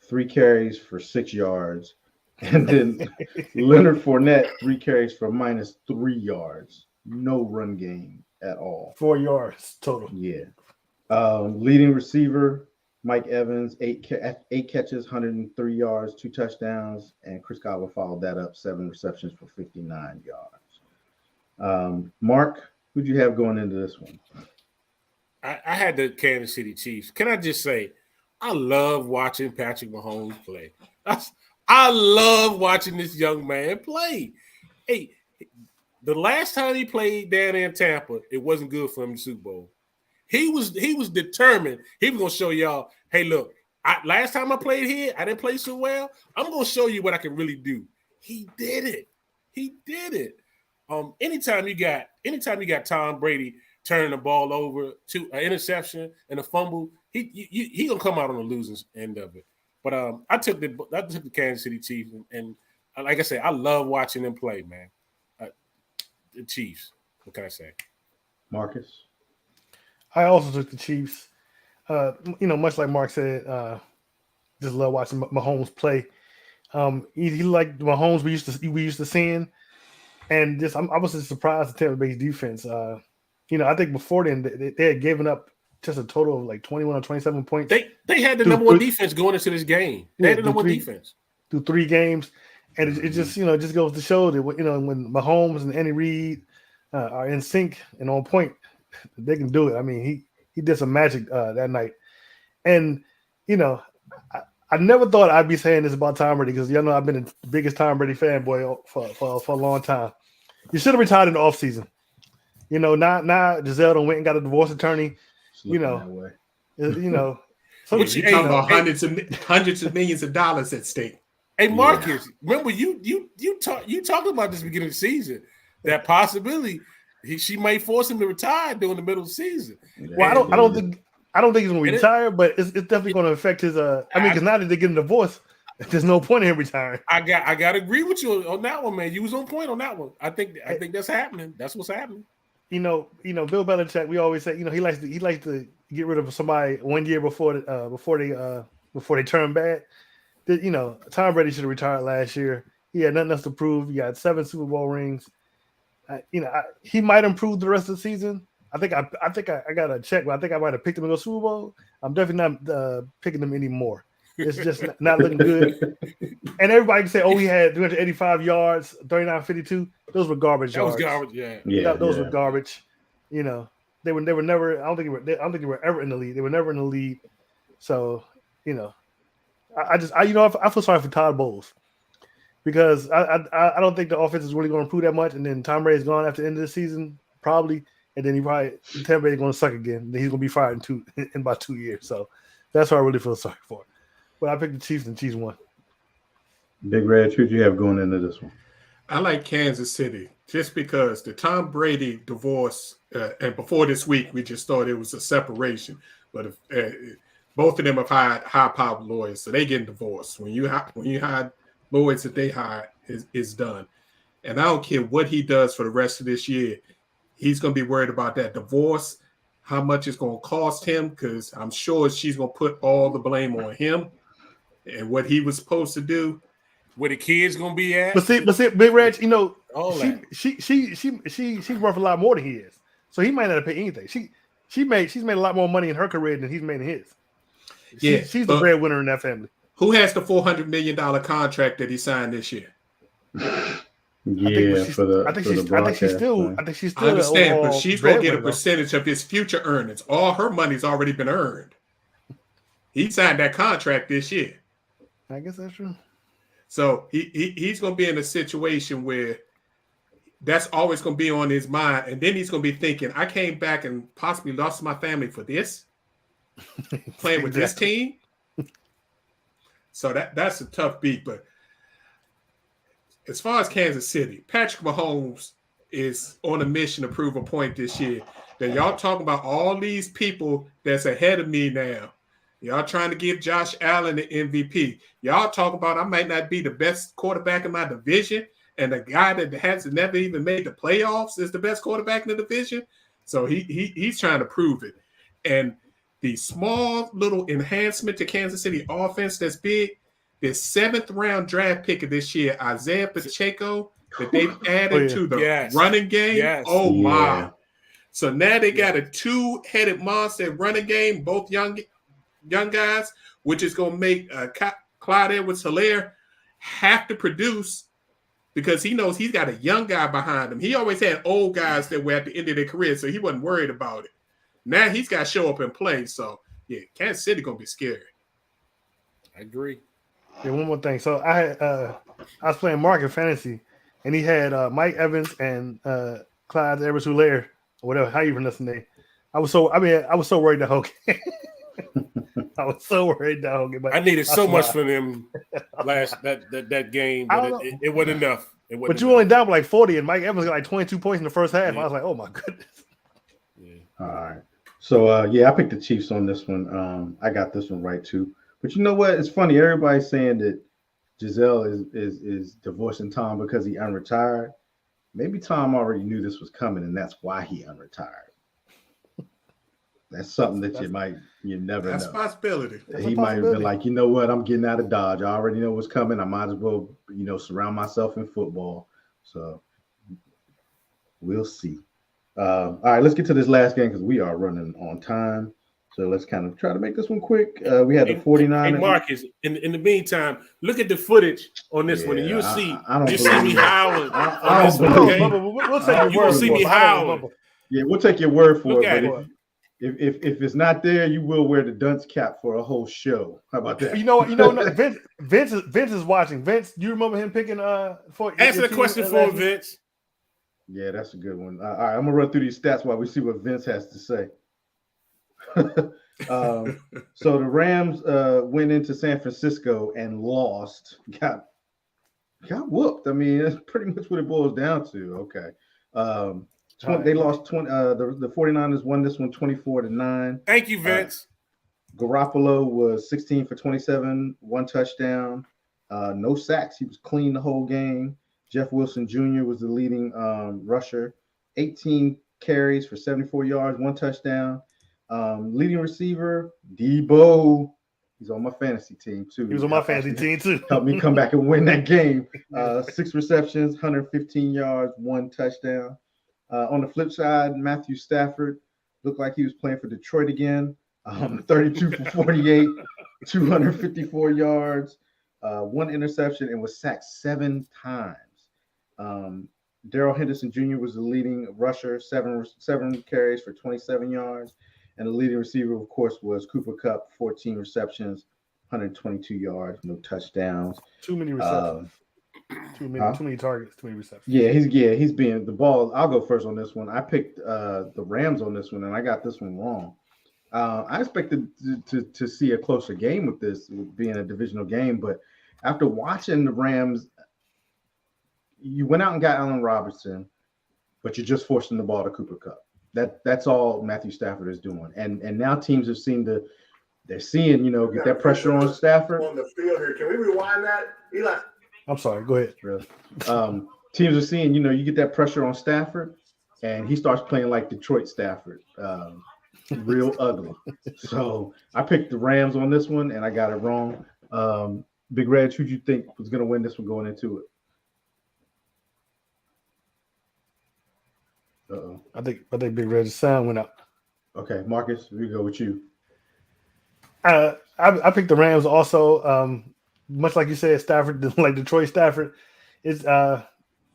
3 carries for 6 yards. And then Leonard Fournette, 3 carries for -3 yards. No run game at all. 4 yards total. Yeah. Leading receiver, Mike Evans, 8 catches, 103 yards, 2 touchdowns. And Chris Godwin followed that up, 7 receptions for 59 yards. Mark, who'd you have going into this one? I had the Kansas City Chiefs. Can I just say, I love watching Patrick Mahomes play. I love watching this young man play. Hey, the last time he played down in Tampa, it wasn't good for him in the Super Bowl. He was determined. He was gonna show y'all, hey, look, last time I played here, I didn't play so well. I'm gonna show you what I can really do. He did it. He did it. Anytime you got Tom Brady turning the ball over to an interception and a fumble, he gonna come out on the losing end of it. But I took the Kansas City Chiefs, and like I said, I love watching them play, man. The Chiefs. What can I say? Marcus? I also took the Chiefs. Much like Mark said, just love watching Mahomes play. He like the Mahomes we used to seeing, and just I was just surprised at Tampa Bay's defense. I think before then they had given up just a total of like 21 or 27 points. They had the number one defense going into this game. They had the number one defense through 3 games, and it just just goes to show that when Mahomes and Andy Reid are in sync and on point, they can do it. I mean, he did some magic that night, and I never thought I'd be saying this about Tom Brady because y'all know I've been the biggest Tom Brady fanboy for a long time. You should have retired in the offseason. Now Giselle done went and got a divorce attorney. So you talking about hundreds of millions of dollars at stake. Hey Marcus, remember you talked about this beginning of the season, that possibility she might force him to retire during the middle of the season. Well, I don't think he's going to retire, but it's definitely going to affect his. Because now that they're getting a divorce, there's no point in him retiring. I got to agree with you on that one, man. You was on point on that one. I think that's happening. That's what's happening. Bill Belichick, we always say, he likes to get rid of somebody 1 year before they turn bad. Tom Brady should have retired last year. He had nothing else to prove. He got 7 Super Bowl rings. He might improve the rest of the season. I think I got to check, but I think I might have picked him to go Super Bowl. I'm definitely not picking him anymore. It's just not looking good. And everybody can say, "Oh, he had 385 yards, 39-52." Those were garbage yards. That was garbage. Yeah. Those were garbage. They were never. I don't think they were ever in the lead. They were never in the lead. So I feel sorry for Todd Bowles because I don't think the offense is really going to improve that much. And then Tom Brady's gone after the end of the season, probably. And then Tampa Bay's going to suck again. Then he's going to be fired in about 2 years. So that's what I really feel sorry for. But I picked the Chiefs and Chiefs won. Big Red, who'd you have going into this one? I like Kansas City just because the Tom Brady divorce, and before this week, we just thought it was a separation. But both of them have hired high-powered lawyers, so they getting divorced. When you hire lawyers that they hire, it's done. And I don't care what he does for the rest of this year. He's going to be worried about that divorce, how much it's going to cost him, because I'm sure she's going to put all the blame on him and what he was supposed to do. Where the kids going to be at. But see, Big Reg, she's worth a lot more than he is. So he might not have paid anything. She's made a lot more money in her career than he's made in his. She's the breadwinner in that family. Who has the $400 million contract that he signed this year? I think she's still. I understand, but she's going to get a percentage of his future earnings. All her money's already been earned. He signed that contract this year. I guess that's true. So he's going to be in a situation where that's always going to be on his mind, and then he's going to be thinking, "I came back and possibly lost my family for this, playing with this team." So that's a tough beat, but. As far as Kansas City, Patrick Mahomes is on a mission to prove a point this year. That y'all talking about all these people that's ahead of me now Y'all trying to give Josh Allen the MVP. Y'all talk about I might not be the best quarterback in my division, and the guy that has never even made the playoffs is the best quarterback in the division. So he's trying to prove it. And the small little enhancement to Kansas City offense that's big, the 7th round draft pick of this year, Isaiah Pacheco, that they've added to the running game. Yes. Oh, my. So now they got a 2-headed monster running game, both young guys, which is going to make Clyde Edwards-Helaire have to produce because he knows he's got a young guy behind him. He always had old guys that were at the end of their career, so he wasn't worried about it. Now he's got to show up and play. So, yeah, Kansas City going to be scary. I agree. Yeah, one more thing. So I was playing Mark in fantasy, and he had Mike Evans and Clyde Edwards-Helaire, or whatever, how you pronounce the name. I was so worried that whole game. I was so worried that whole game. But I needed so much from them that game, but it wasn't enough. But you only down by like 40, and Mike Evans got like 22 points in the first half. Yeah. I was like, oh my goodness. Yeah. All right. So I picked the Chiefs on this one. I got this one right too. But you know what? It's funny. Everybody's saying that Giselle is divorcing Tom because he unretired. Maybe Tom already knew this was coming, and that's why he unretired. That's something that you never know. That's a possibility. He might have been like, you know what? I'm getting out of Dodge. I already know what's coming. I might as well, surround myself in football. So we'll see. All right, let's get to this last game because we are running on time. So let's kind of try to make this one quick. We had the 49ers. Hey, Marcus, in the meantime, look at the footage on this one, and you'll see. You see me howling. We'll take your word for it. Yeah, we'll take your word for it. But if it's not there, you will wear the dunce cap for a whole show. How about that? You know what? Vince is watching. Vince, do you remember him picking for answer the question for Vince? Yeah, that's a good one. All right, I'm gonna run through these stats while we see what Vince has to say. So the Rams went into San Francisco and lost. Got whooped. I mean, that's pretty much what it boils down to. Okay. They lost 20. The 49ers won this one 24-9. Thank you, Vince. Garoppolo was 16 for 27, 1 touchdown, no sacks. He was clean the whole game. Jeff Wilson Jr. was the leading rusher, 18 carries for 74 yards, 1 touchdown. Leading receiver, Debo. He's on my fantasy team too. He was on my fantasy team too. Helped me come back and win that game. 6 receptions, 115 yards, 1 touchdown. On the flip side, Matthew Stafford looked like he was playing for Detroit again. 32 for 48, 254 yards, 1 interception, and was sacked 7 times. Darrell Henderson Jr. was the leading rusher, 7 carries for 27 yards. And the leading receiver, of course, was Cooper Kupp, 14 receptions, 122 yards, no touchdowns. Too many receptions. Too many targets, too many receptions. He's being the ball. I'll go first on this one. I picked the Rams on this one, and I got this one wrong. I expected to see a closer game with this, being a divisional game, but after watching the Rams, you went out and got Allen Robinson, but you're just forcing the ball to Cooper Kupp. That's all Matthew Stafford is doing, and now teams have seen they're seeing get that pressure on Stafford on the field here. Can we rewind that, Eli? I'm sorry. Go ahead. Teams are seeing you get that pressure on Stafford, and he starts playing like Detroit Stafford, real ugly. So I picked the Rams on this one, and I got it wrong. Big Reg, who do you think was going to win this one going into it? I think Big Reg's sound went out. Okay, Marcus, we go with you. I picked the Rams also. Much like you said, Stafford, like Detroit Stafford, is the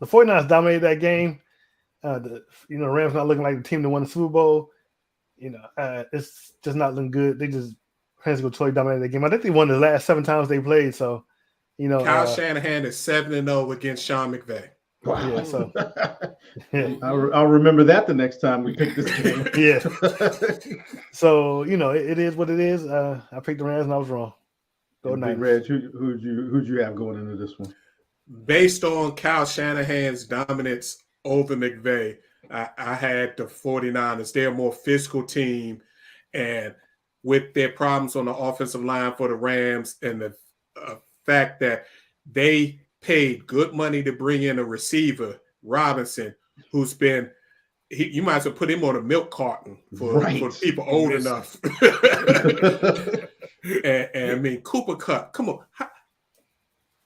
49ers dominated that game. The Rams not looking like the team that won the Super Bowl. It's just not looking good. They just totally dominated the game. I think they won the last 7 times they played. So, Kyle Shanahan is 7-0 against Sean McVay. Wow. Yeah, so I'll remember that the next time we pick this game. Yeah. So it is what it is. I picked the Rams and I was wrong. Go Big Reg, who'd you have going into this one? Based on Kyle Shanahan's dominance over McVay, I had the 49ers. They're a more physical team, and with their problems on the offensive line for the Rams and the fact that they paid good money to bring in a receiver, Robinson, who's been you might as well put him on a milk carton for people old enough. and I mean, Cooper Kupp, come on.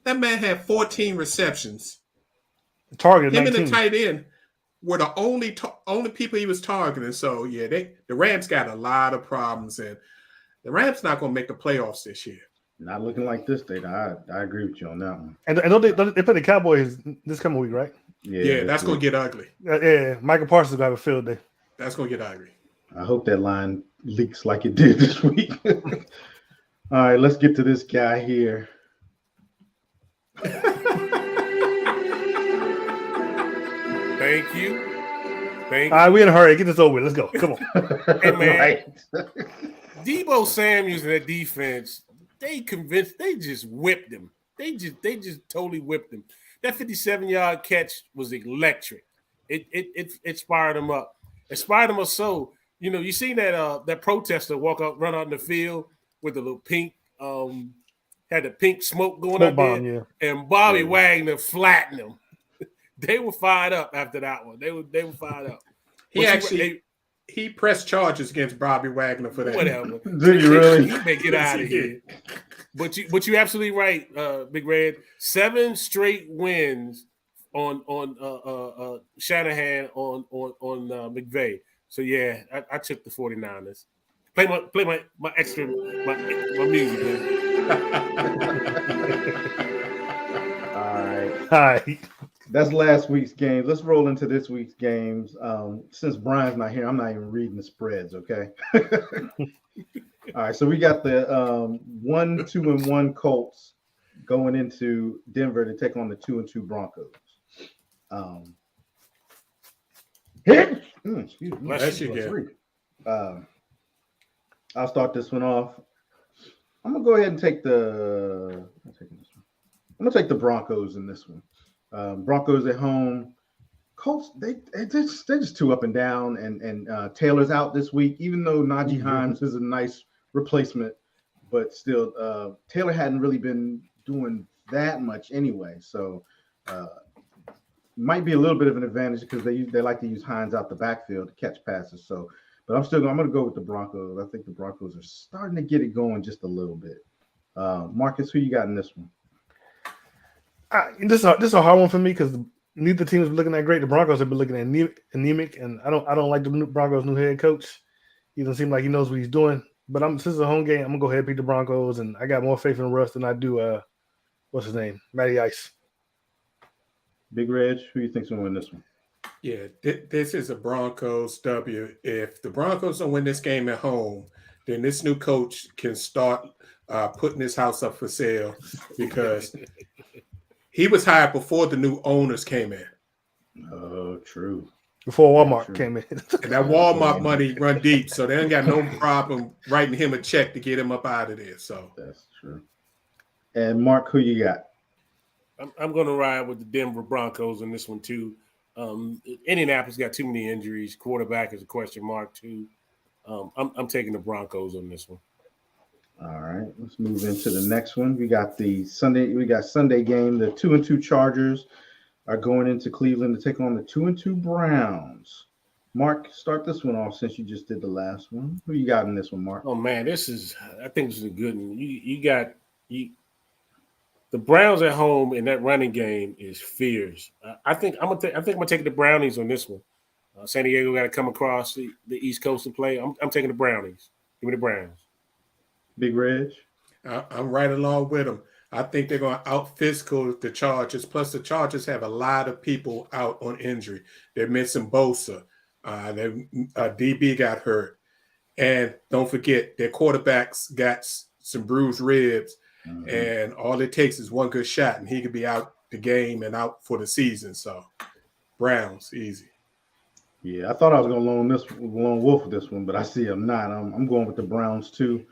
That man had 14 receptions. Target him 19. And the tight end were the only people he was targeting. So, yeah, the Rams got a lot of problems, and the Rams not going to make the playoffs this year. Not looking like this, Data. I agree with you on that one. And they play the Cowboys this coming week, right? Yeah, that's going to get ugly. Yeah, Michael Parsons going to have a field day. That's going to get ugly. I hope that line leaks like it did this week. All right, let's get to this guy here. Thank you. All right, we in a hurry. Get this over with. Let's go. Come on. Hey, man. Right. Debo Samuels and that defense, they just whipped him. They just totally whipped him. That 57-yard catch was electric. It inspired him up. Inspired him up so, you seen that protester run out in the field with the little pink, had the pink smoke going out there. Yeah. And Bobby Wagner flattened him. They were fired up after that one. They were fired up. He pressed charges against Bobby Wagner for that. Whatever. Did you really? He may get out of here. But you're absolutely right, Big Red. 7 straight wins on Shanahan on McVay. So yeah, I took the 49ers. Play my extra my music, man. All All right. That's last week's games. Let's roll into this week's games. Since Brian's not here, I'm not even reading the spreads, okay? All right, so we got the 1-2-1 Colts going into Denver to take on the 2-2 Broncos. Excuse me. Bless you, I'll start this one off. I'm gonna go ahead and take the Broncos in this one. Broncos at home. Colts, they're just too up and down, and Taylor's out this week, even though Najee Hines is a nice replacement, but still, Taylor hadn't really been doing that much anyway, so might be a little bit of an advantage because they like to use Hines out the backfield to catch passes. So, but I'm going to go with the Broncos. I think the Broncos are starting to get it going just a little bit. Marcus, who you got in this one? This is a hard one for me because neither team is looking that great. The Broncos have been looking anemic, and I don't like the Broncos' new head coach. He doesn't seem like he knows what he's doing. But since it's a home game, I'm gonna go ahead and pick the Broncos, and I got more faith in Russ than I do. What's his name? Matty Ice. Big Reg, who you think's gonna win this one? Yeah, this is a Broncos W. If the Broncos don't win this game at home, then this new coach can start putting his house up for sale because he was hired before the new owners came in. Oh, true. Before Walmart came in. And that Walmart money run deep, so they ain't got no problem writing him a check to get him up out of there. So that's true. And Mark, who you got? I'm going to ride with the Denver Broncos in this one too. Indianapolis got too many injuries. Quarterback is a question mark too. I'm taking the Broncos on this one. All right, let's move into the next one. We got Sunday game. The 2-2 Chargers are going into Cleveland to take on the 2-2 Browns. Mark, start this one off since you just did the last one. Who you got in this one, Mark? Oh man, I think this is a good one. You got the Browns at home, and that running game is fierce. I think I'm gonna take the Brownies on this one. San Diego got to come across the East Coast and play. I'm taking the Brownies. Give me the Browns. Big Reg? I'm right along with them. I think they're going to out-physical the Chargers. Plus, the Chargers have a lot of people out on injury. They're missing Bosa. DB got hurt. And don't forget, their quarterbacks got some bruised ribs. Mm-hmm. And all it takes is one good shot, and he could be out the game and out for the season. So, Browns, easy. Yeah, I thought I was going to lone wolf with this one, but I see I'm not. I'm going with the Browns, too.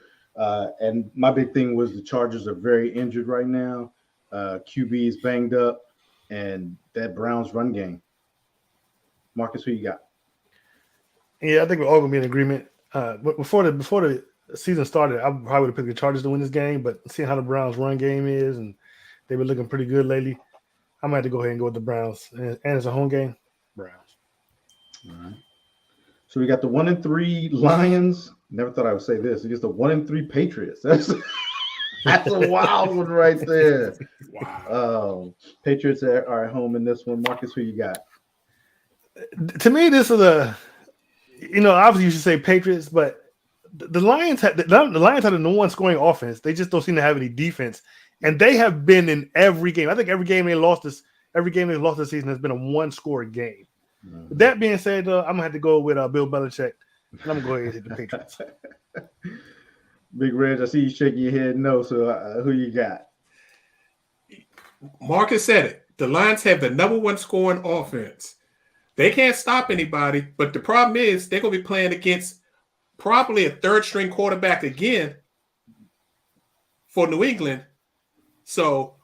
And my big thing was the Chargers are very injured right now. QB is banged up, and that Browns run game. Marcus, who you got? Yeah, I think we're all gonna be in agreement. But before the the season started, I probably would have picked the Chargers to win this game, but seeing how the Browns' run game is, and they've been looking pretty good lately, I might have to go ahead and go with the Browns. And it's a home game, Browns. All right. So we got the 1-3 Lions. Never thought I would say this. It's just the 1-3 Patriots. That's a wild one right there. Wow. Patriots are at home in this one. Marcus, who you got? To me, this is obviously you should say Patriots, but the Lions had the Lions had a no one scoring offense. They just don't seem to have any defense, and they have been in every game. I think every game they lost this season has been a one score game. Mm-hmm. With that being said, I'm gonna have to go with Bill Belichick, and I'm gonna go ahead and hit the Patriots. Big Reg, I see you shaking your head no. So who you got? Marcus said it. The Lions have the number one scoring offense. They can't stop anybody, but the problem is they're going to be playing against probably a third string quarterback again for New England. So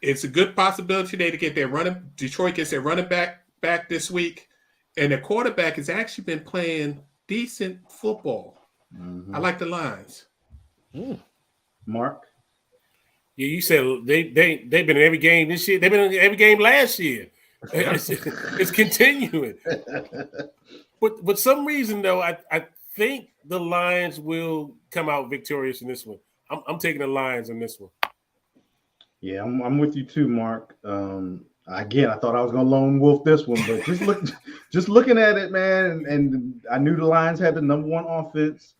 it's a good possibility they to get their Detroit gets their running back this week. And the quarterback has actually been playing decent football. Mm-hmm. I like the Lions. Mark? Yeah, you said they've been in every game this year. They've been in every game last year. It's continuing. But some reason though, I think the Lions will come out victorious in this one. I'm taking the Lions in this one. Yeah, I'm with you too, Mark. Again, I thought I was gonna lone wolf this one, but just looking at it, man, and I knew the Lions had the number one offense,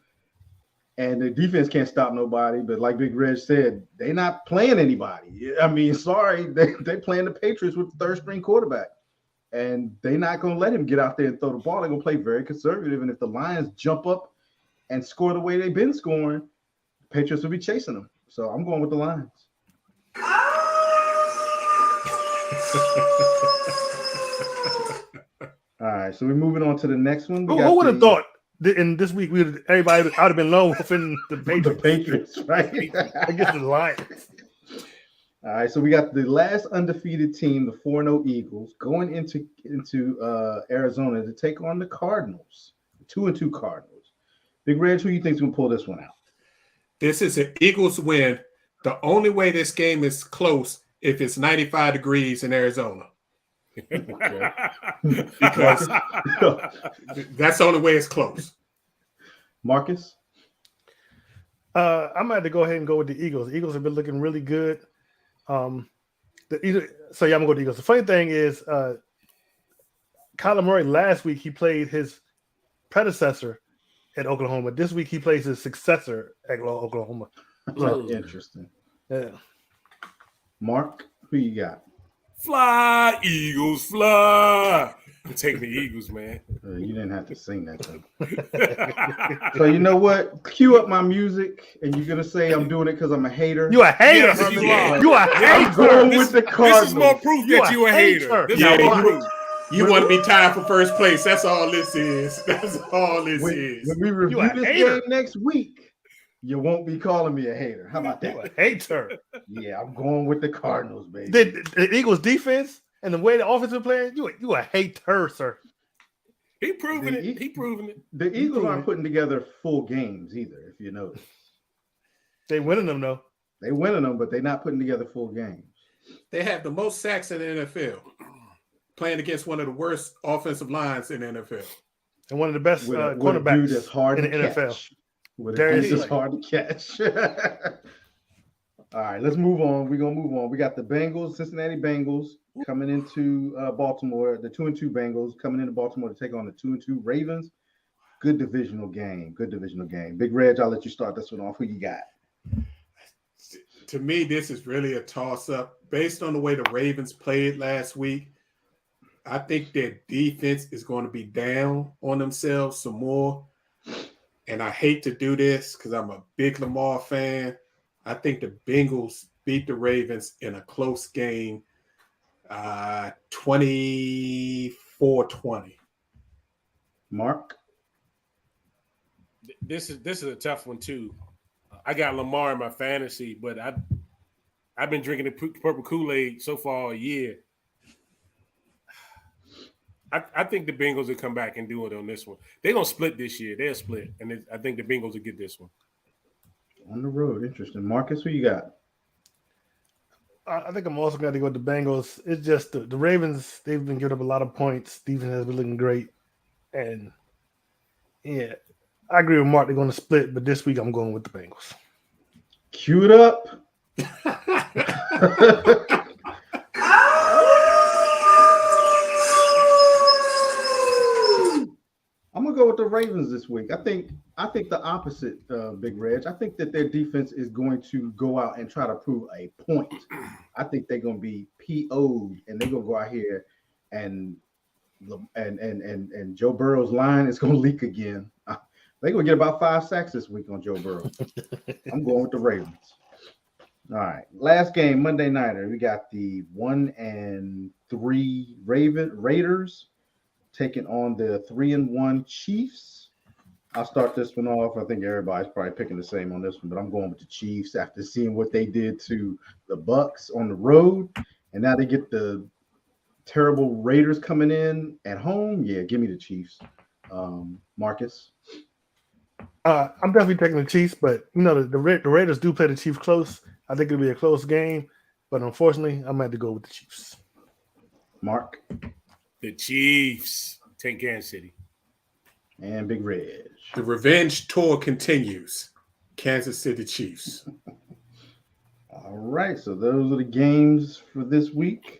and the defense can't stop nobody. But like Big Reg said, they're not playing anybody. I mean, sorry, they playing the Patriots with the third string quarterback, and they're not gonna let him get out there and throw the ball. They're gonna play very conservative, and if the Lions jump up and score the way they've been scoring, the Patriots will be chasing them. So I'm going with the Lions. All right, so we're moving on to the next one. Who would have thought that in this week everybody would have been lone wolfing the The Patriots Patriots, right? against the Lions? All right, so we got the last undefeated team, the 4-0 Eagles, going into Arizona to take on the Cardinals, the 2-2 Cardinals. Big Reg, who you think's gonna pull this one out? This is an Eagles win. The only way this game is close if it's 95 degrees in Arizona. Because that's the only way it's close. Marcus? I'm gonna have to go ahead and go with the Eagles. The Eagles have been looking really good. I'm gonna go with the Eagles. The funny thing is, Kyler Murray last week he played his predecessor at Oklahoma. This week he plays his successor at Oklahoma. So, Interesting. yeah. Mark, who you got? Fly, Eagles, fly. I'm taking the Eagles, man. You didn't have to sing that thing. So you know what? Cue up my music, and you're gonna say I'm doing it because I'm a hater. You a hater? Yes, you are. You a I'm hater? going with the Cardinals. This is more proof You that a you a hater. hater. This Yeah, is more proof. You want to be tied for first place. That's all this is. That's all this is. When we review a this hater. game next week, you won't be calling me a hater. How about You a that? hater? Yeah, I'm going with the Cardinals, baby. The Eagles defense and the way the offense is playing, you a hater, sir. He proving it. He proving it. The Eagles aren't putting together full games either, if you notice. They winning them though. They winning them, but they're not putting together full games. They have the most sacks in the NFL, playing against one of the worst offensive lines in the NFL. And one of the best With a dude cornerbacks that's hard in to the catch. NFL. With a Darius dude that's Slay. hard to catch. All right, let's move on. We're gonna move on. We got the Bengals, Cincinnati Bengals, coming into Baltimore. The 2-2 Bengals coming into Baltimore to take on the 2-2 Ravens. Good divisional game. Good divisional game. Big Reg, I'll let you start this one off. Who you got? To me, this is really a toss-up. Based on the way the Ravens played last week, I think their defense is going to be down on themselves some more. And I hate to do this because I'm a big Lamar fan. I think the Bengals beat the Ravens in a close game, 24-20. Mark? This is a tough one too. I got Lamar in my fantasy, but I've been drinking the purple Kool-Aid so far all year. I think the Bengals will come back and do it on this one. They're gonna split this year. They'll split, and I think the Bengals will get this one. On the road, interesting. Marcus, who you got? I think I'm also going to go with the Bengals. It's just the Ravens, they've been giving up a lot of points. Defense has been looking great. And, yeah, I agree with Mark. They're going to split, but this week I'm going with the Bengals. Queued up. I'm gonna go with the Ravens this week. I think the opposite, Big Reg. I think that their defense is going to go out and try to prove a point. I think they're gonna be PO'd and they're gonna go out here and Joe Burrow's line is gonna leak again. They're gonna get about 5 sacks this week on Joe Burrow. I'm going with the Ravens. All right, last game, Monday nighter. We got the 1-3 Raiders taking on the 3-1 Chiefs. I'll start this one off. I think everybody's probably picking the same on this one, but I'm going with the Chiefs after seeing what they did to the Bucks on the road, and now they get the terrible Raiders coming in at home. Yeah, give me the Chiefs. Marcus. I'm definitely taking the Chiefs, but the Raiders do play the Chiefs close. I think it'll be a close game, but unfortunately, I'm going to have to go with the Chiefs. Mark. The Chiefs take Kansas City. And Big Reg. The revenge tour continues. Kansas City Chiefs. All right, so those are the games for this week.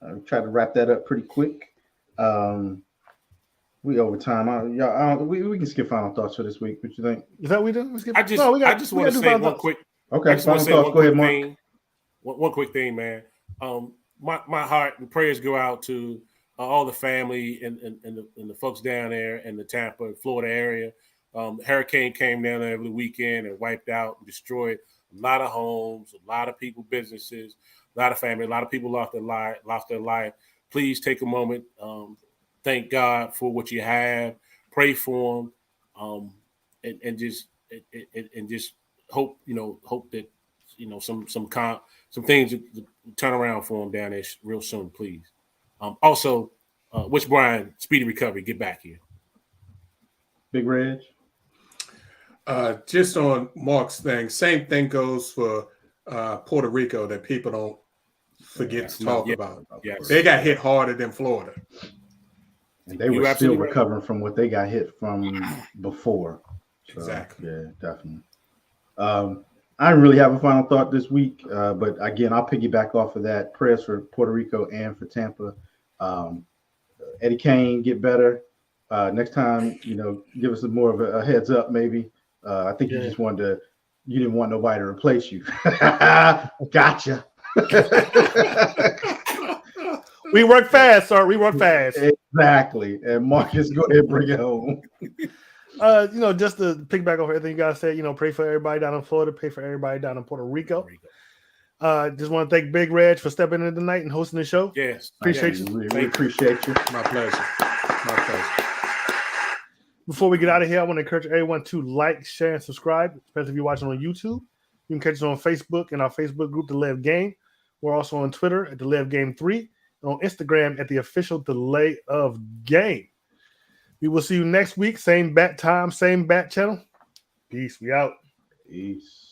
I'll try to wrap that up pretty quick. We over time. We can skip final thoughts for this week. What you think? Is that what we do? I just want to say one quick. Okay, I just want to say thoughts. Go ahead, Mark. thing. One quick thing, man. My heart and prayers go out to all the family and the folks down there in the Tampa and Florida area. Hurricane came down there over the weekend and wiped out and destroyed a lot of homes, a lot of people, businesses, a lot of family, a lot of people lost their life. Please take a moment. Thank God for what you have. Pray for them, and just hope that some things turn around for them down there real soon, please. Also, wish Brian speedy recovery. Get back here. Big Reg. Just on Mark's thing, same thing goes for Puerto Rico that people don't forget to talk about. Yes. They got hit harder than Florida. And they were still recovering from what they got hit from before. So, Exactly. Yeah, definitely. I didn't really have a final thought this week, but again, I'll piggyback off of that. Prayers for Puerto Rico and for Tampa. Eddie Kane, get better. Next time, give us more of a heads up, maybe. I think you didn't want nobody to replace you. Gotcha. We work fast, sir. We work fast. Exactly. And Marcus, go ahead and bring it home. Just to piggyback off everything you guys said, pray for everybody down in Florida, pray for everybody down in Puerto Rico. Just want to thank Big Reg for stepping in tonight and hosting the show. Yes. Appreciate you. We appreciate you. My pleasure. My pleasure. Before we get out of here, I want to encourage everyone to like, share, and subscribe, especially if you're watching on YouTube. You can catch us on Facebook in our Facebook group, The Live Game. We're also on Twitter at The Live Game 3 and on Instagram at the official Delay of Game. We will see you next week. Same bat time, same bat channel. Peace. We out. Peace.